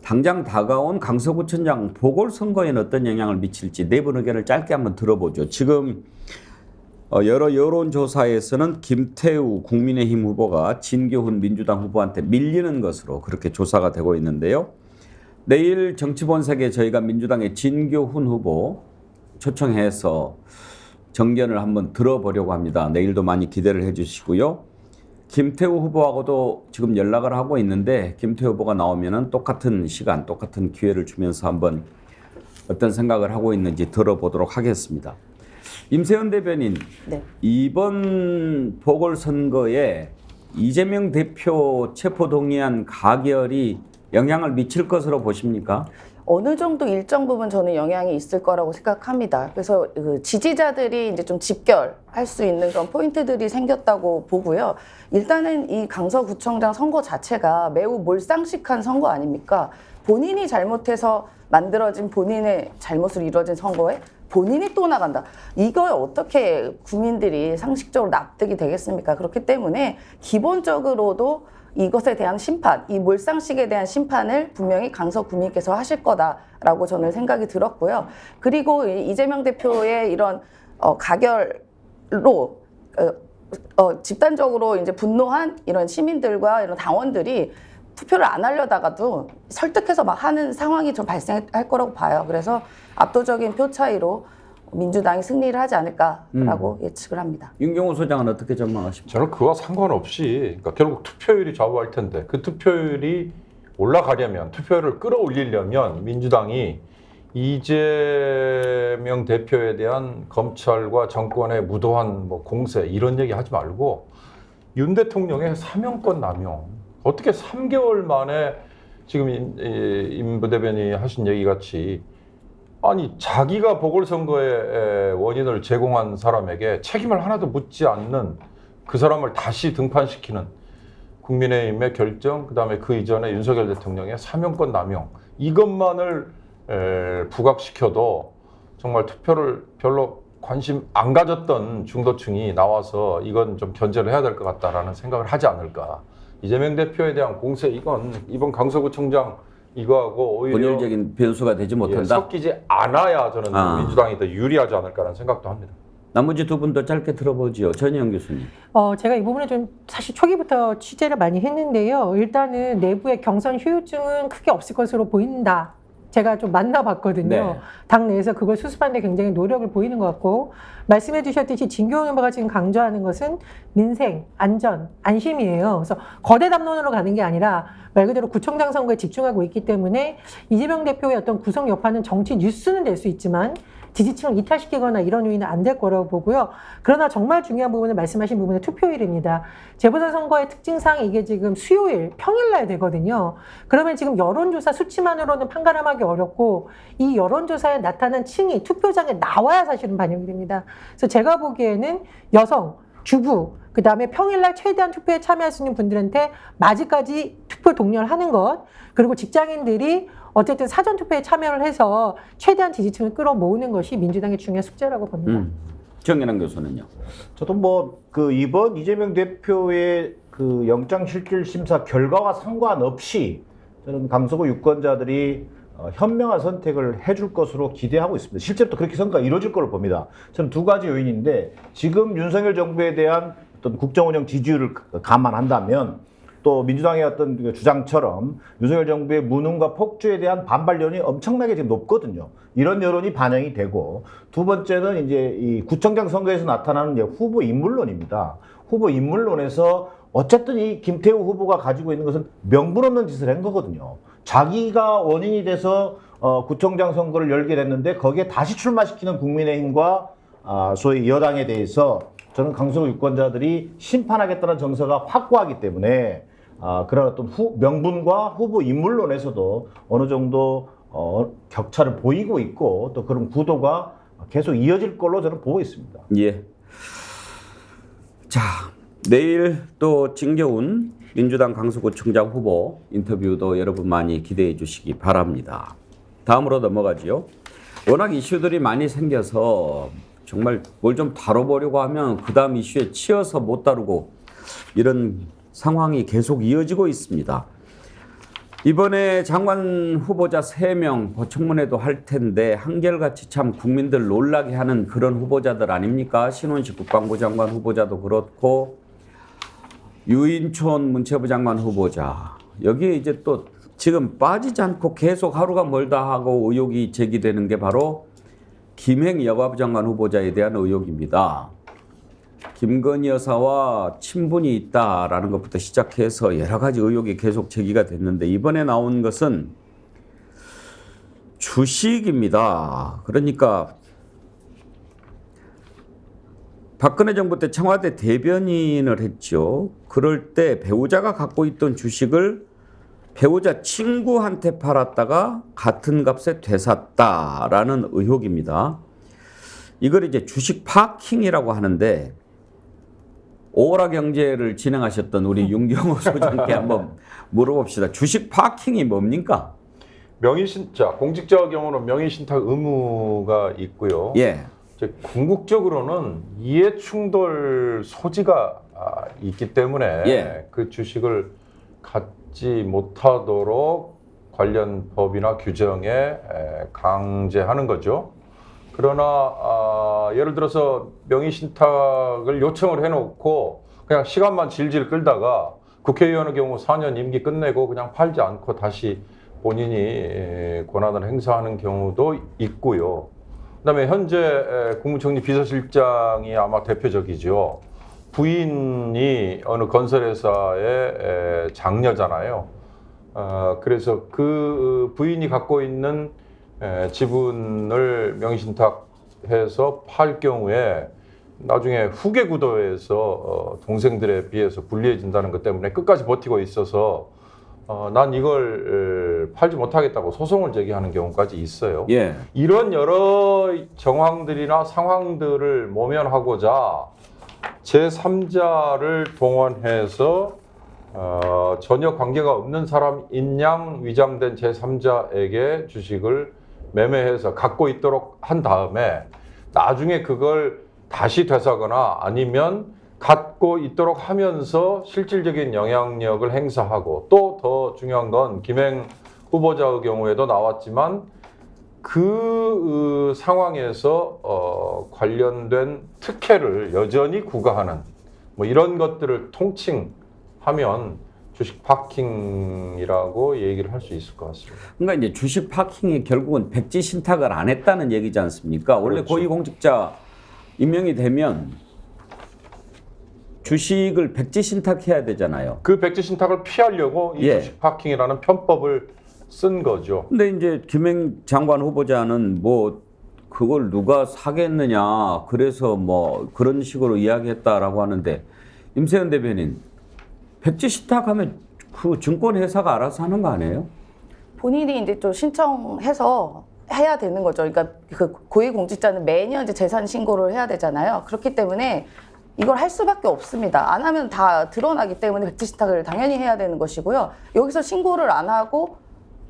당장 다가온 강서구청장 보궐선거에는 어떤 영향을 미칠지 내분 의견을 짧게 한번 들어보죠. 지금 여러 여론조사에서는 김태우 국민의힘 후보가 진교훈 민주당 후보한테 밀리는 것으로 그렇게 조사가 되고 있는데요. 내일 정치본색에 저희가 민주당의 진교훈 후보 초청해서 정견을 한번 들어보려고 합니다. 내일도 많이 기대를 해주시고요. 김태우 후보하고도 지금 연락을 하고 있는데 김태우 후보가 나오면은 똑같은 시간, 똑같은 기회를 주면서 한번 어떤 생각을 하고 있는지 들어보도록 하겠습니다. 임세현 대변인, 네. 이번 보궐선거에 이재명 대표 체포동의안 가결이 영향을 미칠 것으로 보십니까? 어느 정도 일정 부분 저는 영향이 있을 거라고 생각합니다. 그래서 그 지지자들이 이제 좀 집결할 수 있는 그런 포인트들이 생겼다고 보고요. 일단은 이 강서구청장 선거 자체가 매우 몰상식한 선거 아닙니까? 본인이 잘못해서 만들어진 본인의 잘못으로 이루어진 선거에 본인이 또 나간다. 이걸 어떻게 국민들이 상식적으로 납득이 되겠습니까? 그렇기 때문에 기본적으로도 이것에 대한 심판, 이 몰상식에 대한 심판을 분명히 강서 구민께서 하실 거다라고 저는 생각이 들었고요. 그리고 이재명 대표의 이런 가결로 집단적으로 이제 분노한 이런 시민들과 이런 당원들이 투표를 안 하려다가도 설득해서 막 하는 상황이 좀 발생할 거라고 봐요. 그래서 압도적인 표 차이로 민주당이 승리를 하지 않을까라고 예측을 합니다. 윤경호 소장은 어떻게 전망하십니까? 저는 그와 상관없이 그러니까 결국 투표율이 좌우할 텐데 그 투표율이 올라가려면 투표율을 끌어올리려면 민주당이 이재명 대표에 대한 검찰과 정권의 무도한 뭐 공세 이런 얘기 하지 말고 윤 대통령의 사명권 남용 어떻게 3개월 만에 지금 임 부대변인이 하신 얘기 같이 아니 자기가 보궐선거의 원인을 제공한 사람에게 책임을 하나도 묻지 않는 그 사람을 다시 등판시키는 국민의힘의 결정 그다음에 그 이전에 윤석열 대통령의 사명권 남용 이것만을 부각시켜도 정말 투표를 별로 관심 안 가졌던 중도층이 나와서 이건 좀 견제를 해야 될 것 같다라는 생각을 하지 않을까. 이재명 대표에 대한 공세 이건 이번 강서구청장 이거하고 오히려 본질적인 변수가 되지 못한다. 섞이지 않아야 저는 민주당이 더 유리하지 않을까라는 생각도 합니다. 나머지 두 분도 짧게 들어보지요. 전희영 교수님. 제가 이 부분에 좀 사실 초기부터 취재를 많이 했는데요. 일단은 내부의 경선 후유증은 크게 없을 것으로 보인다. 제가 좀 만나봤거든요. 네. 당내에서 그걸 수습하는 데 굉장히 노력을 보이는 것 같고 말씀해 주셨듯이 진교훈 후보가 지금 강조하는 것은 민생, 안전, 안심이에요. 그래서 거대 담론으로 가는 게 아니라 말 그대로 구청장 선거에 집중하고 있기 때문에 이재명 대표의 어떤 구성 여파는 정치 뉴스는 될 수 있지만 지지층을 이탈시키거나 이런 요인은 안 될 거라고 보고요. 그러나 정말 중요한 부분은 말씀하신 부분의 투표율입니다. 재보선 선거의 특징상 이게 지금 수요일, 평일날 되거든요. 그러면 지금 여론조사 수치만으로는 판가름하기 어렵고 이 여론조사에 나타난 층이 투표장에 나와야 사실은 반영이 됩니다. 그래서 제가 보기에는 여성, 주부, 그 다음에 평일날 최대한 투표에 참여할 수 있는 분들한테 마지까지 투표 독려를 하는 것, 그리고 직장인들이 어쨌든 사전투표에 참여를 해서 최대한 지지층을 끌어모으는 것이 민주당의 중요한 숙제라고 봅니다. 정연한 교수는요? 저도 뭐 그 이번 이재명 대표의 그 영장실질심사 결과와 상관없이 저는 강서구 유권자들이 현명한 선택을 해줄 것으로 기대하고 있습니다. 실제로 또 그렇게 선거가 이루어질 걸로 봅니다. 저는 두 가지 요인인데 지금 윤석열 정부에 대한 어떤 국정운영 지지율을 감안한다면 또 민주당의 어떤 주장처럼 윤석열 정부의 무능과 폭주에 대한 반발 여론이 엄청나게 지금 높거든요. 이런 여론이 반영이 되고 두 번째는 이제 이 구청장 선거에서 나타나는 이제 후보 인물론입니다. 후보 인물론에서 어쨌든 이 김태우 후보가 가지고 있는 것은 명분 없는 짓을 한 거거든요. 자기가 원인이 돼서 구청장 선거를 열게 됐는데 거기에 다시 출마시키는 국민의힘과 소위 여당에 대해서 저는 강서구 유권자들이 심판하겠다는 정서가 확고하기 때문에 그런 어떤 명분과 후보 인물론에서도 어느 정도 격차를 보이고 있고 또 그런 구도가 계속 이어질 걸로 저는 보고 있습니다. 예. 자, 내일 또 진교훈 민주당 강서구청장 후보 인터뷰도 여러분 많이 기대해 주시기 바랍니다. 다음으로 넘어가지요. 워낙 이슈들이 많이 생겨서 정말 뭘 좀 다뤄보려고 하면 그 다음 이슈에 치여서 못 다루고 이런 상황이 계속 이어지고 있습니다. 이번에 장관 후보자 3명 보청문회도 할 텐데 한결같이 참 국민들 놀라게 하는 그런 후보자들 아닙니까? 신원식 국방부 장관 후보자도 그렇고 유인촌 문체부 장관 후보자. 여기에 이제 또 지금 빠지지 않고 계속 하루가 멀다 하고 의혹이 제기되는 게 바로 김행 여가부 장관 후보자에 대한 의혹입니다. 김건희 여사와 친분이 있다라는 것부터 시작해서 여러 가지 의혹이 계속 제기가 됐는데 이번에 나온 것은 주식입니다. 그러니까 박근혜 정부 때 청와대 대변인을 했죠. 그럴 때 배우자가 갖고 있던 주식을 배우자 친구한테 팔았다가 같은 값에 되샀다라는 의혹입니다. 이걸 이제 주식 파킹이라고 하는데 오라 경제를 진행하셨던 우리 윤경호 소장께 한번 물어봅시다. 주식 파킹이 뭡니까? 공직자의 경우는 명의신탁 의무가 있고요. 예. 이제 궁극적으로는 이해 충돌 소지가 있기 때문에 예. 그 주식을 갖지 못하도록 관련 법이나 규정에 강제하는 거죠. 그러나 예를 들어서 명의신탁을 요청을 해놓고 그냥 시간만 질질 끌다가 국회의원의 경우 4년 임기 끝내고 그냥 팔지 않고 다시 본인이 권한을 행사하는 경우도 있고요. 그다음에 현재 국무총리 비서실장이 아마 대표적이죠. 부인이 어느 건설회사의 장녀잖아요. 그래서 그 부인이 갖고 있는 지분을 명의신탁해서 팔 경우에 나중에 후계 구도에서 동생들에 비해서 불리해진다는 것 때문에 끝까지 버티고 있어서 난 이걸 팔지 못하겠다고 소송을 제기하는 경우까지 있어요. 예. 이런 여러 정황들이나 상황들을 모면하고자 제3자를 동원해서 전혀 관계가 없는 사람인 양 위장된 제3자에게 주식을 매매해서 갖고 있도록 한 다음에 나중에 그걸 다시 되사거나 아니면 갖고 있도록 하면서 실질적인 영향력을 행사하고 또 더 중요한 건 김행 후보자의 경우에도 나왔지만 그 상황에서 관련된 특혜를 여전히 구가하는 뭐 이런 것들을 통칭하면 주식 파킹이라고 얘기를 할 수 있을 것 같습니다. 그러니까 이제 주식 파킹이 결국은 백지 신탁을 안 했다는 얘기지 않습니까? 원래 그렇죠. 고위공직자 임명이 되면 주식을 백지 신탁해야 되잖아요. 그 백지 신탁을 피하려고 이 예. 주식 파킹이라는 편법을 쓴 거죠. 근데 이제 김행 장관 후보자는 뭐 그걸 누가 사겠느냐 그래서 뭐 그런 식으로 이야기했다라고 하는데 임세현 대변인 백지 신탁하면 그 증권회사가 알아서 하는 거 아니에요? 본인이 이제 좀 신청해서 해야 되는 거죠. 그러니까 그 고위공직자는 매년 이제 재산 신고를 해야 되잖아요. 그렇기 때문에 이걸 할 수밖에 없습니다. 안 하면 다 드러나기 때문에 백지 신탁을 당연히 해야 되는 것이고요. 여기서 신고를 안 하고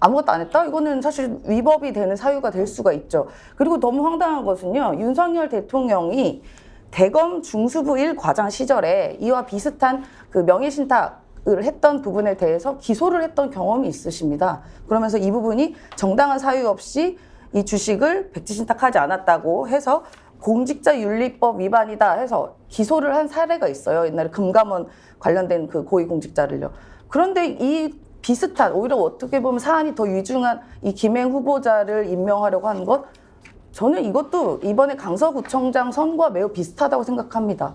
아무것도 안 했다? 이거는 사실 위법이 되는 사유가 될 수가 있죠. 그리고 너무 황당한 것은요. 윤석열 대통령이 대검 중수부 1 과장 시절에 이와 비슷한 그 명예신탁을 했던 부분에 대해서 기소를 했던 경험이 있으십니다. 그러면서 이 부분이 정당한 사유 없이 이 주식을 백지신탁하지 않았다고 해서 공직자윤리법 위반이다 해서 기소를 한 사례가 있어요. 옛날에 금감원 관련된 그 고위공직자를요. 그런데 이 비슷한 오히려 어떻게 보면 사안이 더 위중한 이 김행 후보자를 임명하려고 하는 것 저는 이것도 이번에 강서구청장 선거와 매우 비슷하다고 생각합니다.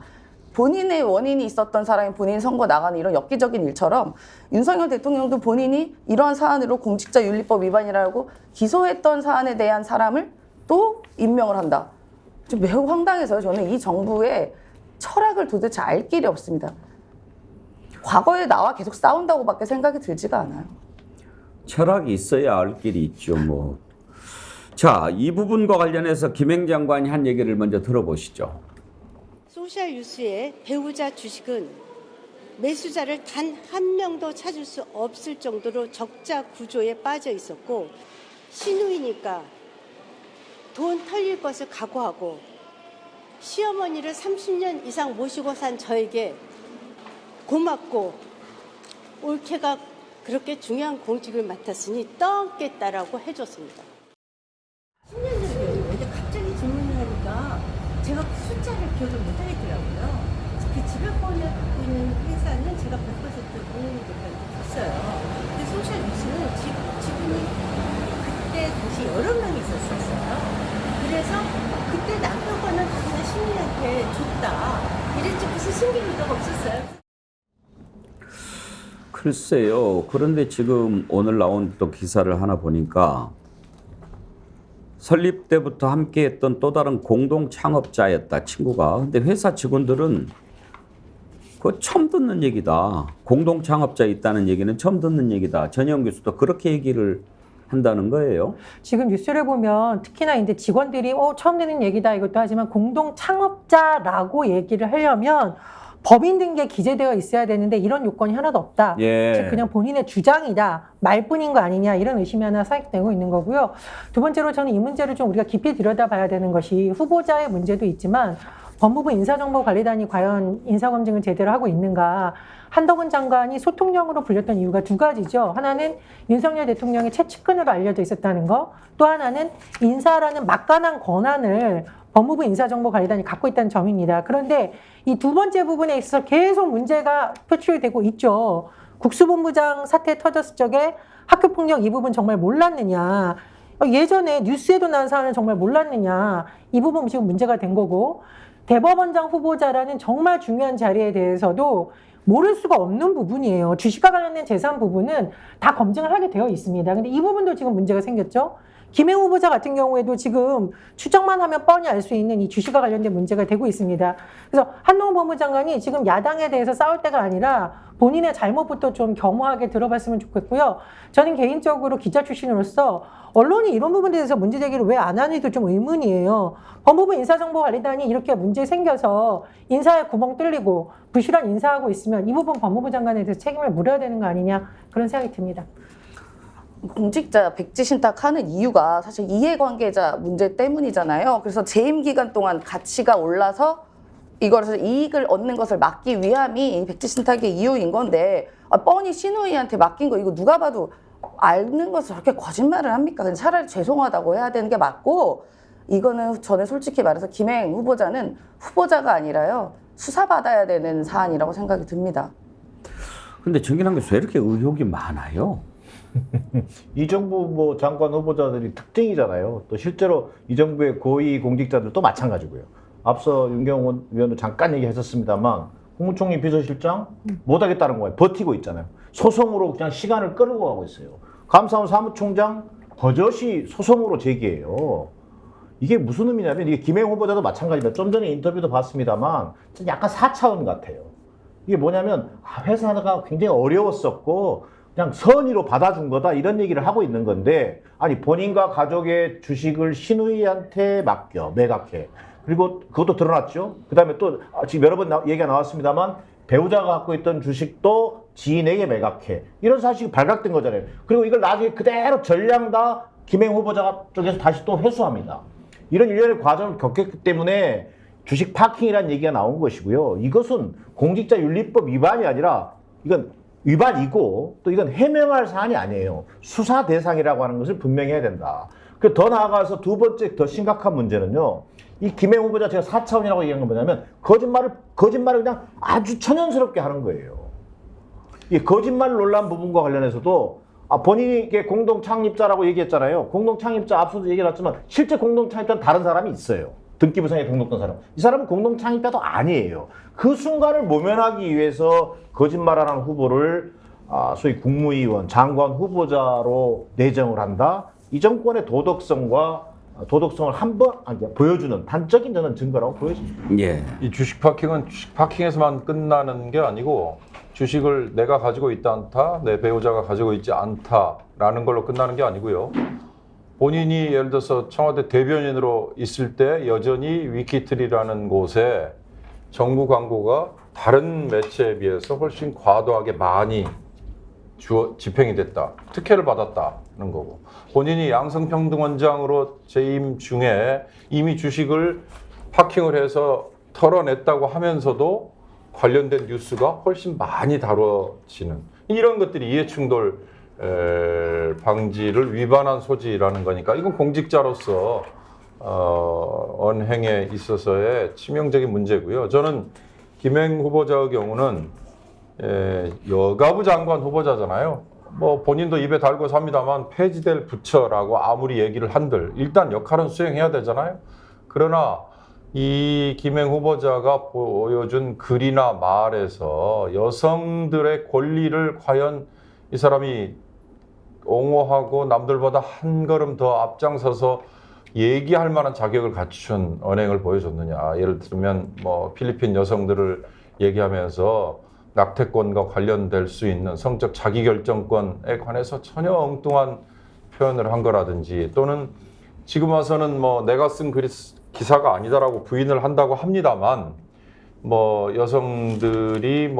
본인의 원인이 있었던 사람이 본인 선거 나가는 이런 엽기적인 일처럼 윤석열 대통령도 본인이 이러한 사안으로 공직자윤리법 위반이라고 기소했던 사안에 대한 사람을 또 임명을 한다. 좀 매우 황당해서요. 저는 이 정부의 철학을 도대체 알 길이 없습니다. 과거에 나와 계속 싸운다고밖에 생각이 들지가 않아요. 철학이 있어야 알 길이 있죠. 뭐. 자, 이 부분과 관련해서 김행 장관이 한 얘기를 먼저 들어보시죠. 소셜뉴스의 배우자 주식은 매수자를 단 한 명도 찾을 수 없을 정도로 적자 구조에 빠져 있었고 신우이니까 돈 털릴 것을 각오하고 시어머니를 30년 이상 모시고 산 저에게 고맙고 올케가 그렇게 중요한 공직을 맡았으니 떠안겠다라고 해줬습니다. 10년 전이에요. 근데 갑자기 질문을 하니까 제가 그 숫자를 기억을 못하겠더라고요. 그 지배권을 갖고 있는 회사는 제가 100% 공유를 줬어요. 근데 소셜뉴스는 지분이 그때 당시 여러 명이 있었어요. 그래서 그때 남편 거는 다 그냥 시민한테 줬다. 이랬지 무슨 숨길 의도가 없었어요. 글쎄요. 그런데 지금 오늘 나온 또 기사를 하나 보니까 설립 때부터 함께했던 또 다른 공동 창업자였다, 친구가. 근데 회사 직원들은 그거 처음 듣는 얘기다. 공동 창업자 있다는 얘기는 처음 듣는 얘기다. 전혜영 교수도 그렇게 얘기를 한다는 거예요. 지금 뉴스를 보면 특히나 이제 직원들이 처음 듣는 얘기다 이것도 하지만 공동 창업자라고 얘기를 하려면 법인 등기에 기재되어 있어야 되는데 이런 요건이 하나도 없다. 예. 즉 그냥 본인의 주장이다. 말뿐인 거 아니냐 이런 의심이 하나 사익되고 있는 거고요. 두 번째로 저는 이 문제를 좀 우리가 깊이 들여다봐야 되는 것이 후보자의 문제도 있지만 법무부 인사정보관리단이 과연 인사검증을 제대로 하고 있는가. 한덕훈 장관이 소통령으로 불렸던 이유가 두 가지죠. 하나는 윤석열 대통령의 최측근으로 알려져 있었다는 거. 또 하나는 인사라는 막강한 권한을 법무부 인사정보관리단이 갖고 있다는 점입니다. 그런데 이 두 번째 부분에 있어서 계속 문제가 표출되고 있죠. 국수본부장 사태 터졌을 적에 학교폭력 이 부분 정말 몰랐느냐. 예전에 뉴스에도 난 사안을 정말 몰랐느냐. 이 부분 지금 문제가 된 거고 대법원장 후보자라는 정말 중요한 자리에 대해서도 모를 수가 없는 부분이에요. 주식과 관련된 재산 부분은 다 검증을 하게 되어 있습니다. 근데 이 부분도 지금 문제가 생겼죠. 김행 후보자 같은 경우에도 지금 추정만 하면 뻔히 알 수 있는 이 주식과 관련된 문제가 되고 있습니다. 그래서 한동훈 법무장관이 지금 야당에 대해서 싸울 때가 아니라 본인의 잘못부터 좀 겸허하게 들어봤으면 좋겠고요. 저는 개인적으로 기자 출신으로서 언론이 이런 부분에 대해서 문제 제기를 왜 안 하는지도 좀 의문이에요. 법무부 인사정보관리단이 이렇게 문제 생겨서 인사에 구멍 뚫리고 부실한 인사하고 있으면 이 부분 법무부 장관에 대해서 책임을 물어야 되는 거 아니냐 그런 생각이 듭니다. 공직자 백지 신탁하는 이유가 사실 이해관계자 문제 때문이잖아요. 그래서 재임 기간 동안 가치가 올라서 이것을 이익을 얻는 것을 막기 위함이 백지 신탁의 이유인 건데 뻔히 신우이한테 맡긴 거 이거 누가 봐도 아는 것을 저렇게 거짓말을 합니까? 그냥 차라리 죄송하다고 해야 되는 게 맞고 이거는 저는 솔직히 말해서 김행 후보자는 후보자가 아니라요. 수사받아야 되는 사안이라고 생각이 듭니다. 근데 정진환 교수 왜 이렇게 의혹이 많아요? 이 정부 뭐 장관 후보자들이 특징이잖아요. 또 실제로 이 정부의 고위 공직자들도 마찬가지고요. 앞서 윤경원 위원도 잠깐 얘기했었습니다만 국무총리 비서실장 못하겠다는 거예요. 버티고 있잖아요. 소송으로 그냥 시간을 끌고 가고 있어요. 감사원 사무총장 버젓이 소송으로 제기해요. 이게 무슨 의미냐면 이게 김행 후보자도 마찬가지입니다. 좀 전에 인터뷰도 봤습니다만 약간 4차원 같아요. 이게 뭐냐면 회사가 굉장히 어려웠었고 그냥 선의로 받아준 거다 이런 얘기를 하고 있는 건데 아니 본인과 가족의 주식을 신우이한테 맡겨 매각해. 그리고 그것도 드러났죠. 그 다음에 또 지금 여러 번 얘기가 나왔습니다만 배우자가 갖고 있던 주식도 지인에게 매각해. 이런 사실이 발각된 거잖아요. 그리고 이걸 나중에 그대로 전량 다 김행 후보자 쪽에서 다시 또 회수합니다. 이런 일련의 과정을 겪었기 때문에 주식 파킹이라는 얘기가 나온 것이고요. 이것은 공직자윤리법 위반이 아니라 이건 위반이고 또 이건 해명할 사안이 아니에요. 수사 대상이라고 하는 것을 분명히 해야 된다. 그 더 나아가서 두 번째 더 심각한 문제는요. 이 김행 후보자 제가 4차원이라고 얘기한 건 뭐냐면 거짓말을 그냥 아주 천연스럽게 하는 거예요. 이 거짓말 논란 부분과 관련해서도 본인이 이게 공동 창립자라고 얘기했잖아요. 공동 창립자 앞서도 얘기했지만 실제 공동 창립자는 다른 사람이 있어요. 등기부상에 등록된 사람. 이 사람은 공동 창립자도 아니에요. 그 순간을 모면하기 위해서 거짓말하는 후보를 소위 국무위원, 장관 후보자로 내정을 한다. 이 정권의 도덕성을 한번 보여주는 단적인 저는 증거라고 보여집니다. 예. 이 주식 파킹은 주식 파킹에서만 끝나는 게 아니고 주식을 내가 가지고 있지 않다, 내 배우자가 가지고 있지 않다라는 걸로 끝나는 게 아니고요. 본인이 예를 들어서 청와대 대변인으로 있을 때 여전히 위키트리라는 곳에 정부 광고가 다른 매체에 비해서 훨씬 과도하게 많이 집행이 됐다. 특혜를 받았다는 거고. 본인이 양성평등원장으로 재임 중에 이미 주식을 파킹을 해서 털어냈다고 하면서도 관련된 뉴스가 훨씬 많이 다뤄지는 이런 것들이 이해충돌 방지를 위반한 소지라는 거니까 이건 공직자로서 언행에 있어서의 치명적인 문제고요. 저는 김행 후보자의 경우는 여가부 장관 후보자잖아요. 뭐 본인도 입에 달고 삽니다만 폐지될 부처라고 아무리 얘기를 한들 일단 역할은 수행해야 되잖아요. 그러나 이 김행 후보자가 보여준 글이나 말에서 여성들의 권리를 과연 이 사람이 옹호하고 남들보다 한 걸음 더 앞장서서 얘기할 만한 자격을 갖춘 언행을 보여줬느냐. 예를 들면 뭐 필리핀 여성들을 얘기하면서 낙태권과 관련될 수 있는 성적 자기결정권에 관해서 전혀 엉뚱한 표현을 한 거라든지 또는 지금 와서는 뭐 내가 쓴 기사가 아니다라고 부인을 한다고 합니다만 뭐 여성들이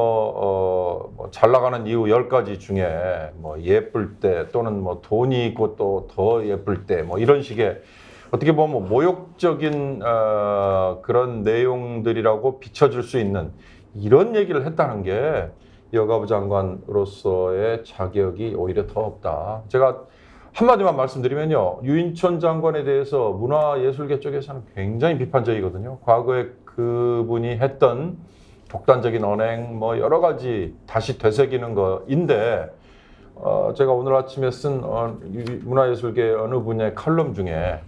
잘 나가는 이유 10가지 중에 뭐 예쁠 때 또는 뭐 돈이 있고 또 더 예쁠 때 뭐 이런 식의 어떻게 보면 모욕적인 그런 내용들이라고 비춰줄 수 있는 이런 얘기를 했다는 게 여가부 장관으로서의 자격이 오히려 더 없다. 제가 한마디만 말씀드리면요. 유인촌 장관에 대해서 문화예술계 쪽에서는 굉장히 비판적이거든요. 과거에 그분이 했던 독단적인 언행 뭐 여러 가지 다시 되새기는 거인데 제가 오늘 아침에 쓴 문화예술계 어느 분의 칼럼 중에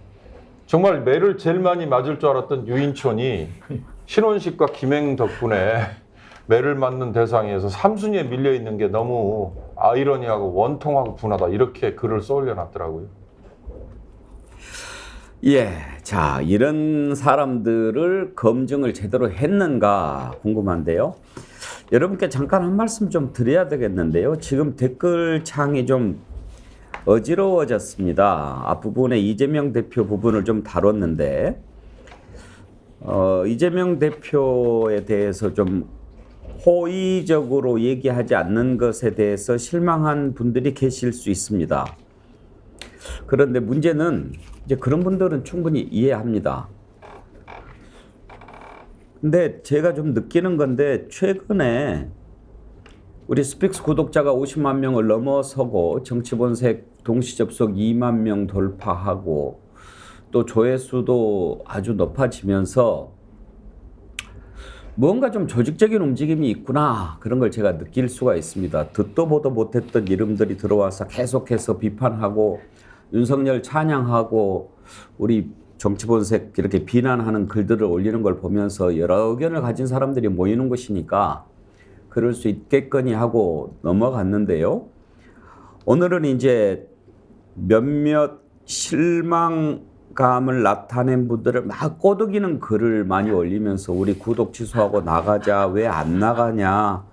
정말 매를 제일 많이 맞을 줄 알았던 유인촌이 신원식과 김행 덕분에 매를 맞는 대상에서 3순위에 밀려 있는 게 너무 아이러니하고 원통하고 분하다 이렇게 글을 쏘올려놨더라고요. 예, 자 이런 사람들을 검증을 제대로 했는가 궁금한데요. 여러분께 잠깐 한 말씀 좀 드려야 되겠는데요. 지금 댓글창이 좀 어지러워졌습니다. 앞부분에 이재명 대표 부분을 좀 다뤘는데 이재명 대표에 대해서 좀 호의적으로 얘기하지 않는 것에 대해서 실망한 분들이 계실 수 있습니다. 그런데 문제는 이제 그런 분들은 충분히 이해합니다. 근데 제가 좀 느끼는 건데 최근에 우리 스픽스 구독자가 50만 명을 넘어서고 정치본색 동시 접속 2만 명 돌파하고 또 조회수도 아주 높아지면서 뭔가 좀 조직적인 움직임이 있구나 그런 걸 제가 느낄 수가 있습니다. 듣도 보도 못했던 이름들이 들어와서 계속해서 비판하고 윤석열 찬양하고 우리 정치본색 이렇게 비난하는 글들을 올리는 걸 보면서 여러 의견을 가진 사람들이 모이는 것이니까 그럴 수 있겠거니 하고 넘어갔는데요. 오늘은 이제 몇몇 실망감을 나타낸 분들을 막 꼬드기는 글을 많이 올리면서 우리 구독 취소하고 나가자, 왜 안 나가냐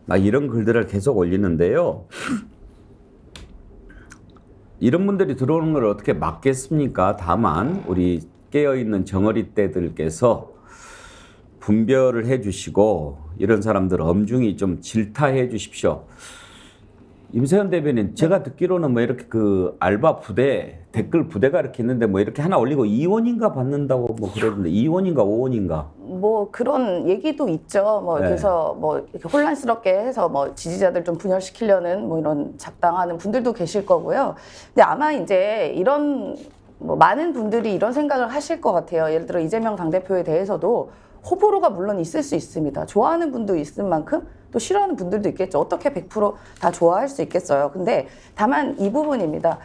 막 이런 글들을 계속 올리는데요. 이런 분들이 들어오는 걸 어떻게 막겠습니까? 다만 우리 깨어있는 정어리 떼들께서 분별을 해주시고 이런 사람들 엄중히 좀 질타해 주십시오. 임세현 대변인, 제가 듣기로는 뭐 이렇게 그 알바 부대, 댓글 부대가 이렇게 있는데 뭐 이렇게 하나 올리고 2원인가 받는다고 뭐 그러던데 2원인가 5원인가? 뭐 그런 얘기도 있죠. 뭐 네. 그래서 뭐 이렇게 혼란스럽게 해서 뭐 지지자들 좀 분열시키려는 뭐 이런 작당하는 분들도 계실 거고요. 근데 아마 이제 이런 뭐 많은 분들이 이런 생각을 하실 것 같아요. 예를 들어 이재명 당대표에 대해서도 호불호가 물론 있을 수 있습니다. 좋아하는 분도 있을 만큼 또 싫어하는 분들도 있겠죠. 어떻게 100% 다 좋아할 수 있겠어요. 근데 다만 이 부분입니다.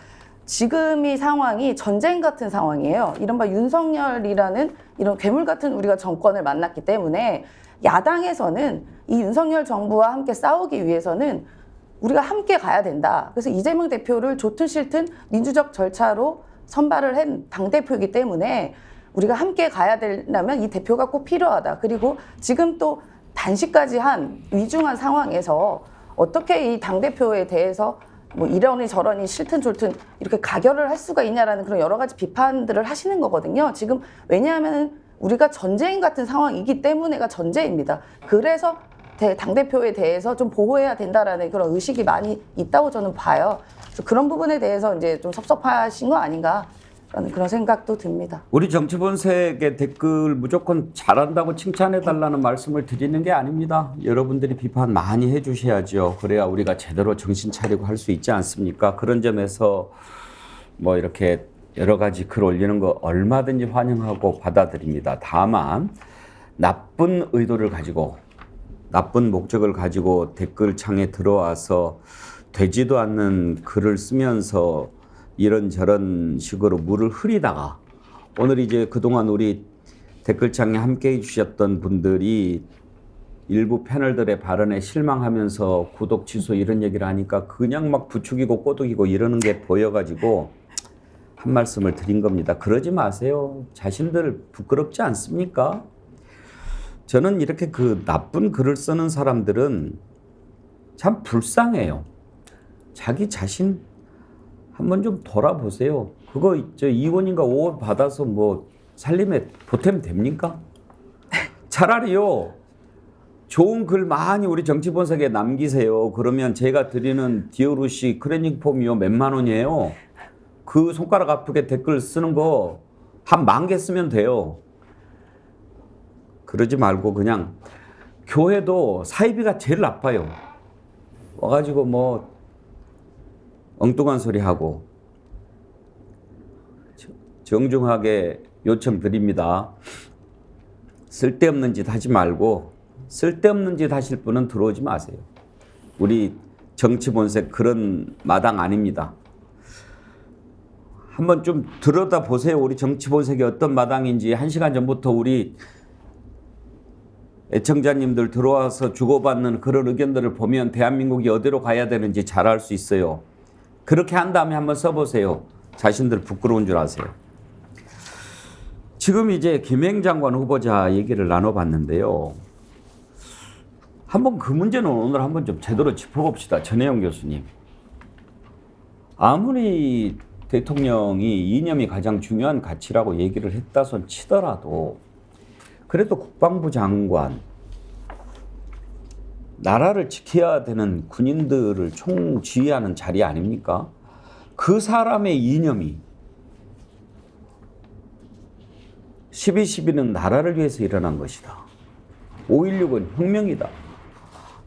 지금 이 상황이 전쟁 같은 상황이에요. 이른바 윤석열이라는 이런 괴물 같은 우리가 정권을 만났기 때문에 야당에서는 이 윤석열 정부와 함께 싸우기 위해서는 우리가 함께 가야 된다. 그래서 이재명 대표를 좋든 싫든 민주적 절차로 선발을 한 당대표이기 때문에 우리가 함께 가야 되려면 이 대표가 꼭 필요하다. 그리고 지금 또 단식까지 한 위중한 상황에서 어떻게 이 당대표에 대해서 뭐 이러니 저러니 싫든 좋든 이렇게 가결을 할 수가 있냐라는 그런 여러 가지 비판들을 하시는 거거든요. 지금 왜냐하면 우리가 전쟁 같은 상황이기 때문에가 전제입니다. 그래서 당대표에 대해서 좀 보호해야 된다라는 그런 의식이 많이 있다고 저는 봐요. 그래서 그런 부분에 대해서 이제 좀 섭섭하신 거 아닌가. 라는 그런 생각도 듭니다. 우리 정치본색의 댓글 무조건 잘한다고 칭찬해달라는 말씀을 드리는 게 아닙니다. 여러분들이 비판 많이 해주셔야죠. 그래야 우리가 제대로 정신 차리고 할 수 있지 않습니까? 그런 점에서 뭐 이렇게 여러 가지 글 올리는 거 얼마든지 환영하고 받아들입니다. 다만 나쁜 의도를 가지고 나쁜 목적을 가지고 댓글창에 들어와서 되지도 않는 글을 쓰면서 이런저런 식으로 물을 흐리다가 오늘 이제 그동안 우리 댓글창에 함께 해주셨던 분들이 일부 패널들의 발언에 실망하면서 구독 취소 이런 얘기를 하니까 그냥 막 부추기고 꼬드기고 이러는 게 보여가지고 한 말씀을 드린 겁니다. 그러지 마세요. 자신들 부끄럽지 않습니까? 저는 이렇게 그 나쁜 글을 쓰는 사람들은 참 불쌍해요. 자기 자신 한번 좀 돌아보세요. 그거 저 2원인가 5원 받아서 뭐 살림에 보탬 됩니까? 차라리요 좋은 글 많이 우리 정치본색에 남기세요. 그러면 제가 드리는 디오루시 크레닝 폼이요 몇만 원이에요. 그 손가락 아프게 댓글 쓰는 거 한 10,000개 쓰면 돼요. 그러지 말고 그냥 교회도 사이비가 제일 나빠요. 와가지고 뭐 엉뚱한 소리 하고. 정중하게 요청드립니다. 쓸데없는 짓 하지 말고 쓸데없는 짓 하실 분은 들어오지 마세요. 우리 정치본색 그런 마당 아닙니다. 한번 좀 들여다보세요. 우리 정치본색이 어떤 마당인지. 1시간 전부터 우리 애청자님들 들어와서 주고받는 그런 의견들을 보면 대한민국이 어디로 가야 되는지 잘 알 수 있어요. 그렇게 한 다음에 한번 써보세요. 자신들 부끄러운 줄 아세요. 지금 이제 김행 장관 후보자 얘기를 나눠봤는데요. 한번 그 문제는 오늘 한번 좀 제대로 짚어봅시다. 전혜영 교수님. 아무리 대통령이 이념이 가장 중요한 가치라고 얘기를 했다손 치더라도 그래도 국방부 장관, 나라를 지켜야 되는 군인들을 총지휘하는 자리 아닙니까? 그 사람의 이념이 12.12는 나라를 위해서 일어난 것이다. 5.16은 혁명이다.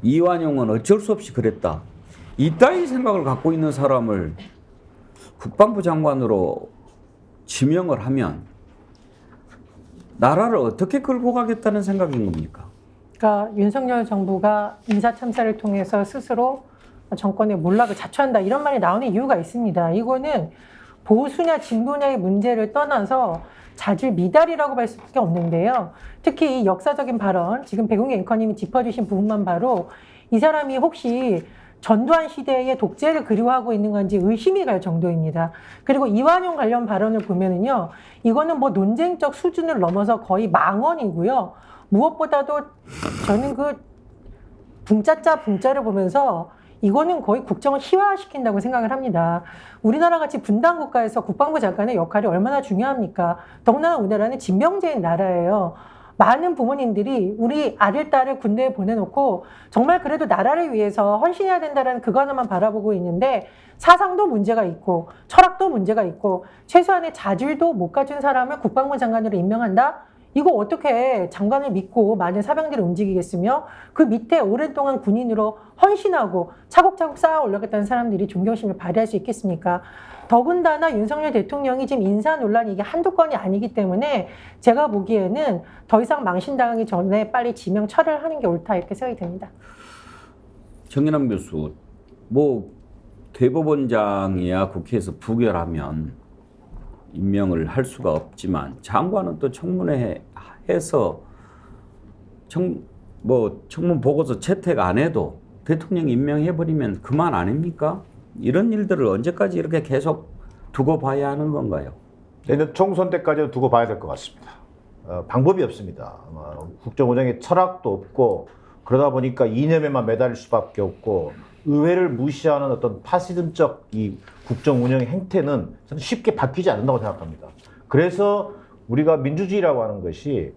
이완용은 어쩔 수 없이 그랬다. 이따위 생각을 갖고 있는 사람을 국방부 장관으로 지명을 하면 나라를 어떻게 끌고 가겠다는 생각인 겁니까? 그러니까 윤석열 정부가 인사참사를 통해서 스스로 정권의 몰락을 자초한다 이런 말이 나오는 이유가 있습니다. 이거는 보수냐 진보냐의 문제를 떠나서 자질 미달이라고 할 수밖에 없는데요. 특히 이 역사적인 발언, 지금 배국희 앵커님이 짚어주신 부분만 봐도 이 사람이 혹시 전두환 시대의 독재를 그리워하고 있는 건지 의심이 갈 정도입니다. 그리고 이완용 관련 발언을 보면은요, 이거는 뭐 논쟁적 수준을 넘어서 거의 망언이고요. 무엇보다도 저는 그 붕짜를 보면서 이거는 거의 국정을 희화시킨다고 생각을 합니다. 우리나라 같이 분단 국가에서 국방부 장관의 역할이 얼마나 중요합니까? 더군다나 우리나라는 진병제인 나라예요. 많은 부모님들이 우리 아들, 딸을 군대에 보내놓고 정말 그래도 나라를 위해서 헌신해야 된다는 그거 하나만 바라보고 있는데 사상도 문제가 있고 철학도 문제가 있고 최소한의 자질도 못 가진 사람을 국방부 장관으로 임명한다? 이거 어떻게 장관을 믿고 많은 사병들이 움직이겠으며 그 밑에 오랫동안 군인으로 헌신하고 차곡차곡 쌓아 올라갔다는 사람들이 존경심을 발휘할 수 있겠습니까? 더군다나 윤석열 대통령이 지금 인사 논란이 이게 한두 건이 아니기 때문에 제가 보기에는 더 이상 망신당하기 전에 빨리 지명 철회를 하는 게 옳다 이렇게 생각이 됩니다. 정인남 교수, 뭐 대법원장이야 국회에서 부결하면 임명을 할 수가 없지만 장관은 또 청문회 해서 청문 보고서 채택 안 해도 대통령 임명해버리면 그만 아닙니까? 이런 일들을 언제까지 이렇게 계속 두고 봐야 하는 건가요? 내년 총선 때까지 두고 봐야 될 것 같습니다. 방법이 없습니다. 국정 운영의 철학도 없고 그러다 보니까 이념에만 매달릴 수밖에 없고 의회를 무시하는 어떤 파시즘적 이 국정 운영의 행태는 저는 쉽게 바뀌지 않는다고 생각합니다. 그래서 우리가 민주주의라고 하는 것이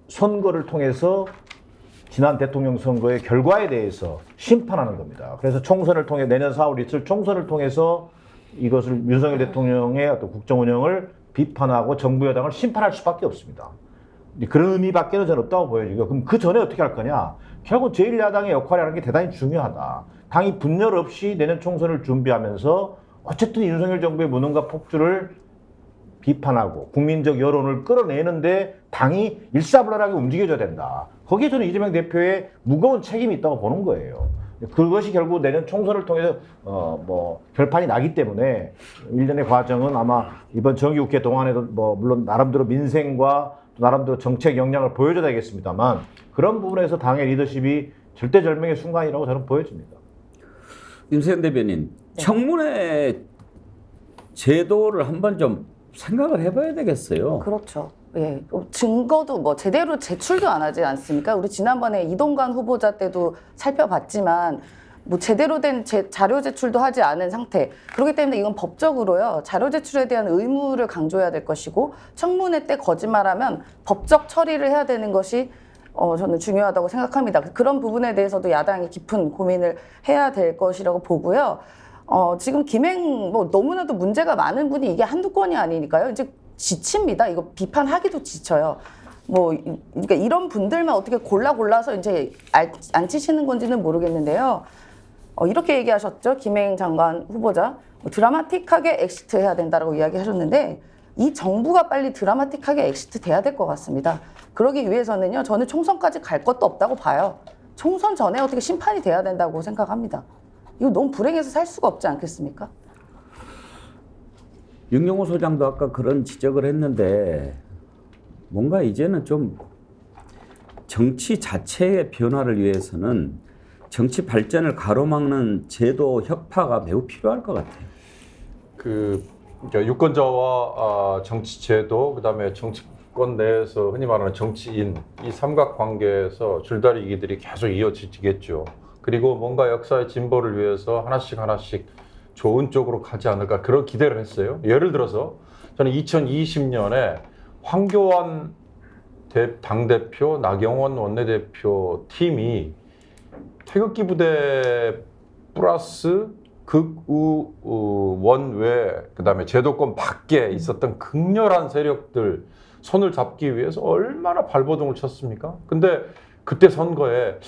선거를 통해서 지난 대통령 선거의 결과에 대해서 심판하는 겁니다. 그래서 총선을 통해 내년 4월 있을 총선을 통해서 이것을 윤석열 대통령의 어떤 국정 운영을 비판하고 정부 여당을 심판할 수밖에 없습니다. 그런 의미밖에는 저는 없다고 보여지고요. 그럼 그 전에 어떻게 할 거냐? 결국 제1야당의 역할이라는 게 대단히 중요하다. 당이 분열 없이 내년 총선을 준비하면서 어쨌든 윤석열 정부의 무능과 폭주를 비판하고 국민적 여론을 끌어내는데 당이 일사불란하게 움직여줘야 된다. 거기에 저는 이재명 대표의 무거운 책임이 있다고 보는 거예요. 그것이 결국 내년 총선을 통해서 결판이 나기 때문에 일련의 과정은 아마 이번 정기국회 동안에도 물론 나름대로 민생과 나름대로 정책 역량을 보여줘야 되겠습니다만 그런 부분에서 당의 리더십이 절대절명의 순간이라고 저는 보여집니다. 임세현 대변인, 청문회 제도를 한번 좀 생각을 해봐야 되겠어요. 그렇죠. 예, 증거도 제대로 제출도 안 하지 않습니까? 우리 지난번에 이동관 후보자 때도 살펴봤지만 제대로 된 자료 제출도 하지 않은 상태. 그렇기 때문에 이건 법적으로요. 자료 제출에 대한 의무를 강조해야 될 것이고 청문회 때 거짓말하면 법적 처리를 해야 되는 것이 저는 중요하다고 생각합니다. 그런 부분에 대해서도 야당이 깊은 고민을 해야 될 것이라고 보고요. 지금 김행 뭐 너무나도 문제가 많은 분이 이게 한두 건이 아니니까요. 이제 지칩니다. 이거 비판하기도 지쳐요. 그러니까 이런 분들만 어떻게 골라서 이제 앉히시는 건지는 모르겠는데요. 이렇게 얘기하셨죠. 김행 장관 후보자. 드라마틱하게 엑시트 해야 된다라고 이야기하셨는데 이 정부가 빨리 드라마틱하게 엑시트 돼야 될 것 같습니다. 그러기 위해서는요. 저는 총선까지 갈 것도 없다고 봐요. 총선 전에 어떻게 심판이 돼야 된다고 생각합니다. 이거 너무 불행해서 살 수가 없지 않겠습니까? 윤경호 소장도 아까 그런 지적을 했는데 뭔가 이제는 좀 정치 자체의 변화를 위해서는 정치 발전을 가로막는 제도 혁파가 매우 필요할 것 같아요. 그러니까 유권자와 정치 제도, 그다음에 정치권 내에서 흔히 말하는 정치인, 이 삼각관계에서 줄다리기들이 계속 이어지겠죠. 그리고 뭔가 역사의 진보를 위해서 하나씩 좋은 쪽으로 가지 않을까 그런 기대를 했어요. 예를 들어서 저는 2020년에 황교안 당대표, 나경원 원내대표 팀이 태극기 부대 플러스 극우 원외, 그다음에 제도권 밖에 있었던 극렬한 세력들 손을 잡기 위해서 얼마나 발버둥을 쳤습니까? 근데 그때 선거에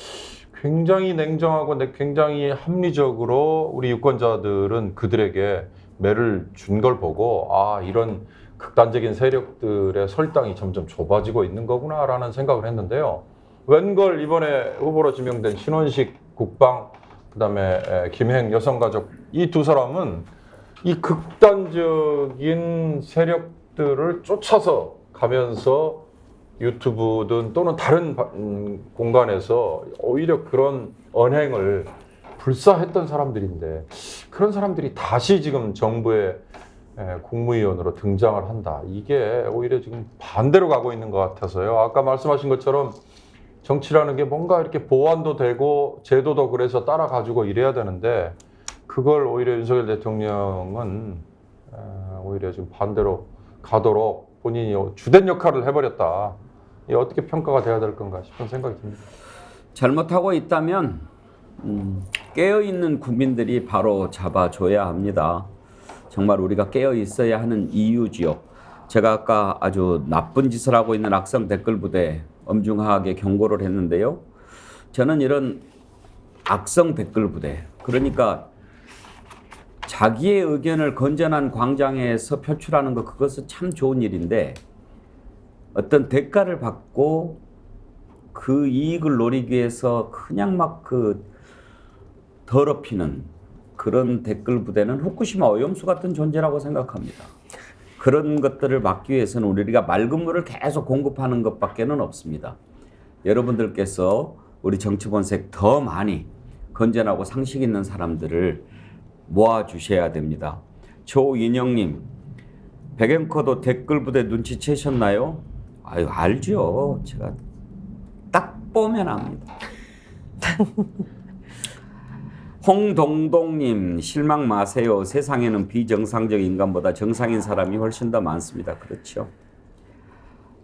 굉장히 냉정하고 굉장히 합리적으로 우리 유권자들은 그들에게 매를 준 걸 보고 이런 극단적인 세력들의 설당이 점점 좁아지고 있는 거구나라는 생각을 했는데요. 웬걸 이번에 후보로 지명된 신원식 국방, 그다음에 김행 여성가족, 이 두 사람은 이 극단적인 세력들을 쫓아서 가면서 유튜브든 또는 다른 공간에서 오히려 그런 언행을 불사했던 사람들인데 그런 사람들이 다시 지금 정부의 국무위원으로 등장을 한다. 이게 오히려 지금 반대로 가고 있는 것 같아서요. 아까 말씀하신 것처럼 정치라는 게 뭔가 이렇게 보완도 되고 제도도 그래서 따라가지고 이래야 되는데 그걸 오히려 윤석열 대통령은 오히려 지금 반대로 가도록 본인이 주된 역할을 해버렸다. 이게 어떻게 평가가 돼야 될 건가 싶은 생각이 듭니다. 잘못하고 있다면 깨어있는 국민들이 바로 잡아줘야 합니다. 정말 우리가 깨어 있어야 하는 이유지요. 제가 아까 아주 나쁜 짓을 하고 있는 악성 댓글 부대 엄중하게 경고를 했는데요. 저는 이런 악성 댓글 부대, 그러니까 자기의 의견을 건전한 광장에서 표출하는 것, 그것은 참 좋은 일인데 어떤 대가를 받고 그 이익을 노리기 위해서 그냥 막 더럽히는 그런 댓글 부대는 후쿠시마 오염수 같은 존재라고 생각합니다. 그런 것들을 막기 위해서는 우리가 맑은 물을 계속 공급하는 것밖에는 없습니다. 여러분들께서 우리 정치본색 더 많이 건전하고 상식 있는 사람들을 모아주셔야 됩니다. 조인영님, 백앵커도 댓글 부대 눈치채셨나요? 아유, 알죠. 제가 딱 보면 압니다. 홍동동님, 실망 마세요. 세상에는 비정상적 인간보다 정상인 사람이 훨씬 더 많습니다. 그렇죠.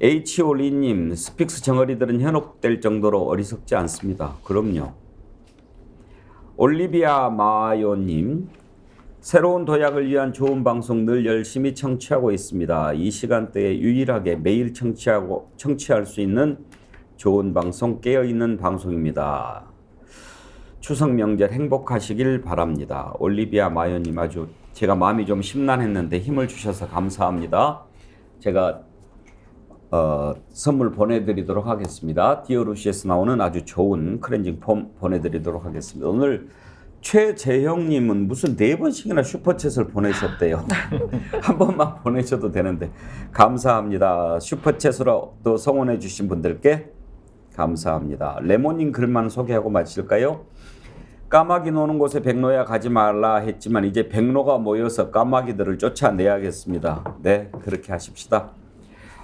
H올리님, 스픽스 정어리들은 현혹될 정도로 어리석지 않습니다. 그럼요. 올리비아 마요님, 새로운 도약을 위한 좋은 방송 늘 열심히 청취하고 있습니다. 이 시간대에 유일하게 매일 청취할 수 있는 좋은 방송, 깨어있는 방송입니다. 추석 명절 행복하시길 바랍니다. 올리비아 마요님, 아주 제가 마음이 좀 심란했는데 힘을 주셔서 감사합니다. 제가 선물 보내드리도록 하겠습니다. 디어루시에서 나오는 아주 좋은 클렌징 폼 보내드리도록 하겠습니다. 오늘 최재형님은 무슨 4번씩이나 슈퍼챗을 보내셨대요. 한 번만 보내셔도 되는데 감사합니다. 슈퍼챗으로 또 성원해 주신 분들께 감사합니다. 레모님 글만 소개하고 마칠까요? 까마귀 노는 곳에 백로야 가지 말라 했지만 이제 백로가 모여서 까마귀들을 쫓아내야겠습니다. 네, 그렇게 하십시다.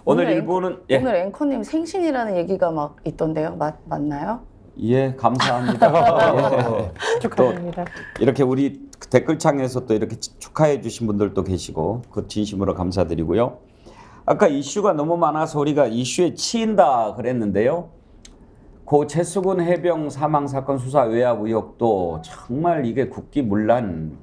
오늘 일부는 오늘 앵커님 생신이라는 얘기가 막 있던데요. 맞나요? 예, 감사합니다. 예. 축하드립니다. 이렇게 우리 댓글창에서 또 이렇게 축하해 주신 분들도 계시고 그 진심으로 감사드리고요. 아까 이슈가 너무 많아서 우리가 이슈에 치인다 그랬는데요. 고 최수근 해병 사망 사건 수사 외압 의혹도 정말 이게 국기문란에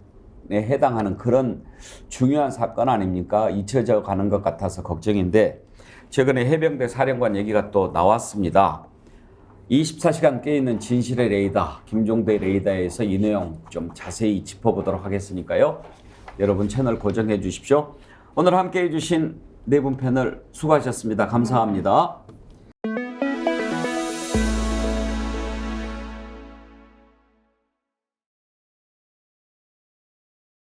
해당하는 그런 중요한 사건 아닙니까? 잊혀져 가는 것 같아서 걱정인데 최근에 해병대 사령관 얘기가 또 나왔습니다. 24시간 깨어있는 진실의 레이더, 김종대 레이더에서 이 내용 좀 자세히 짚어보도록 하겠으니까요. 여러분 채널 고정해 주십시오. 오늘 함께해 주신 네 분 패널 수고하셨습니다. 감사합니다.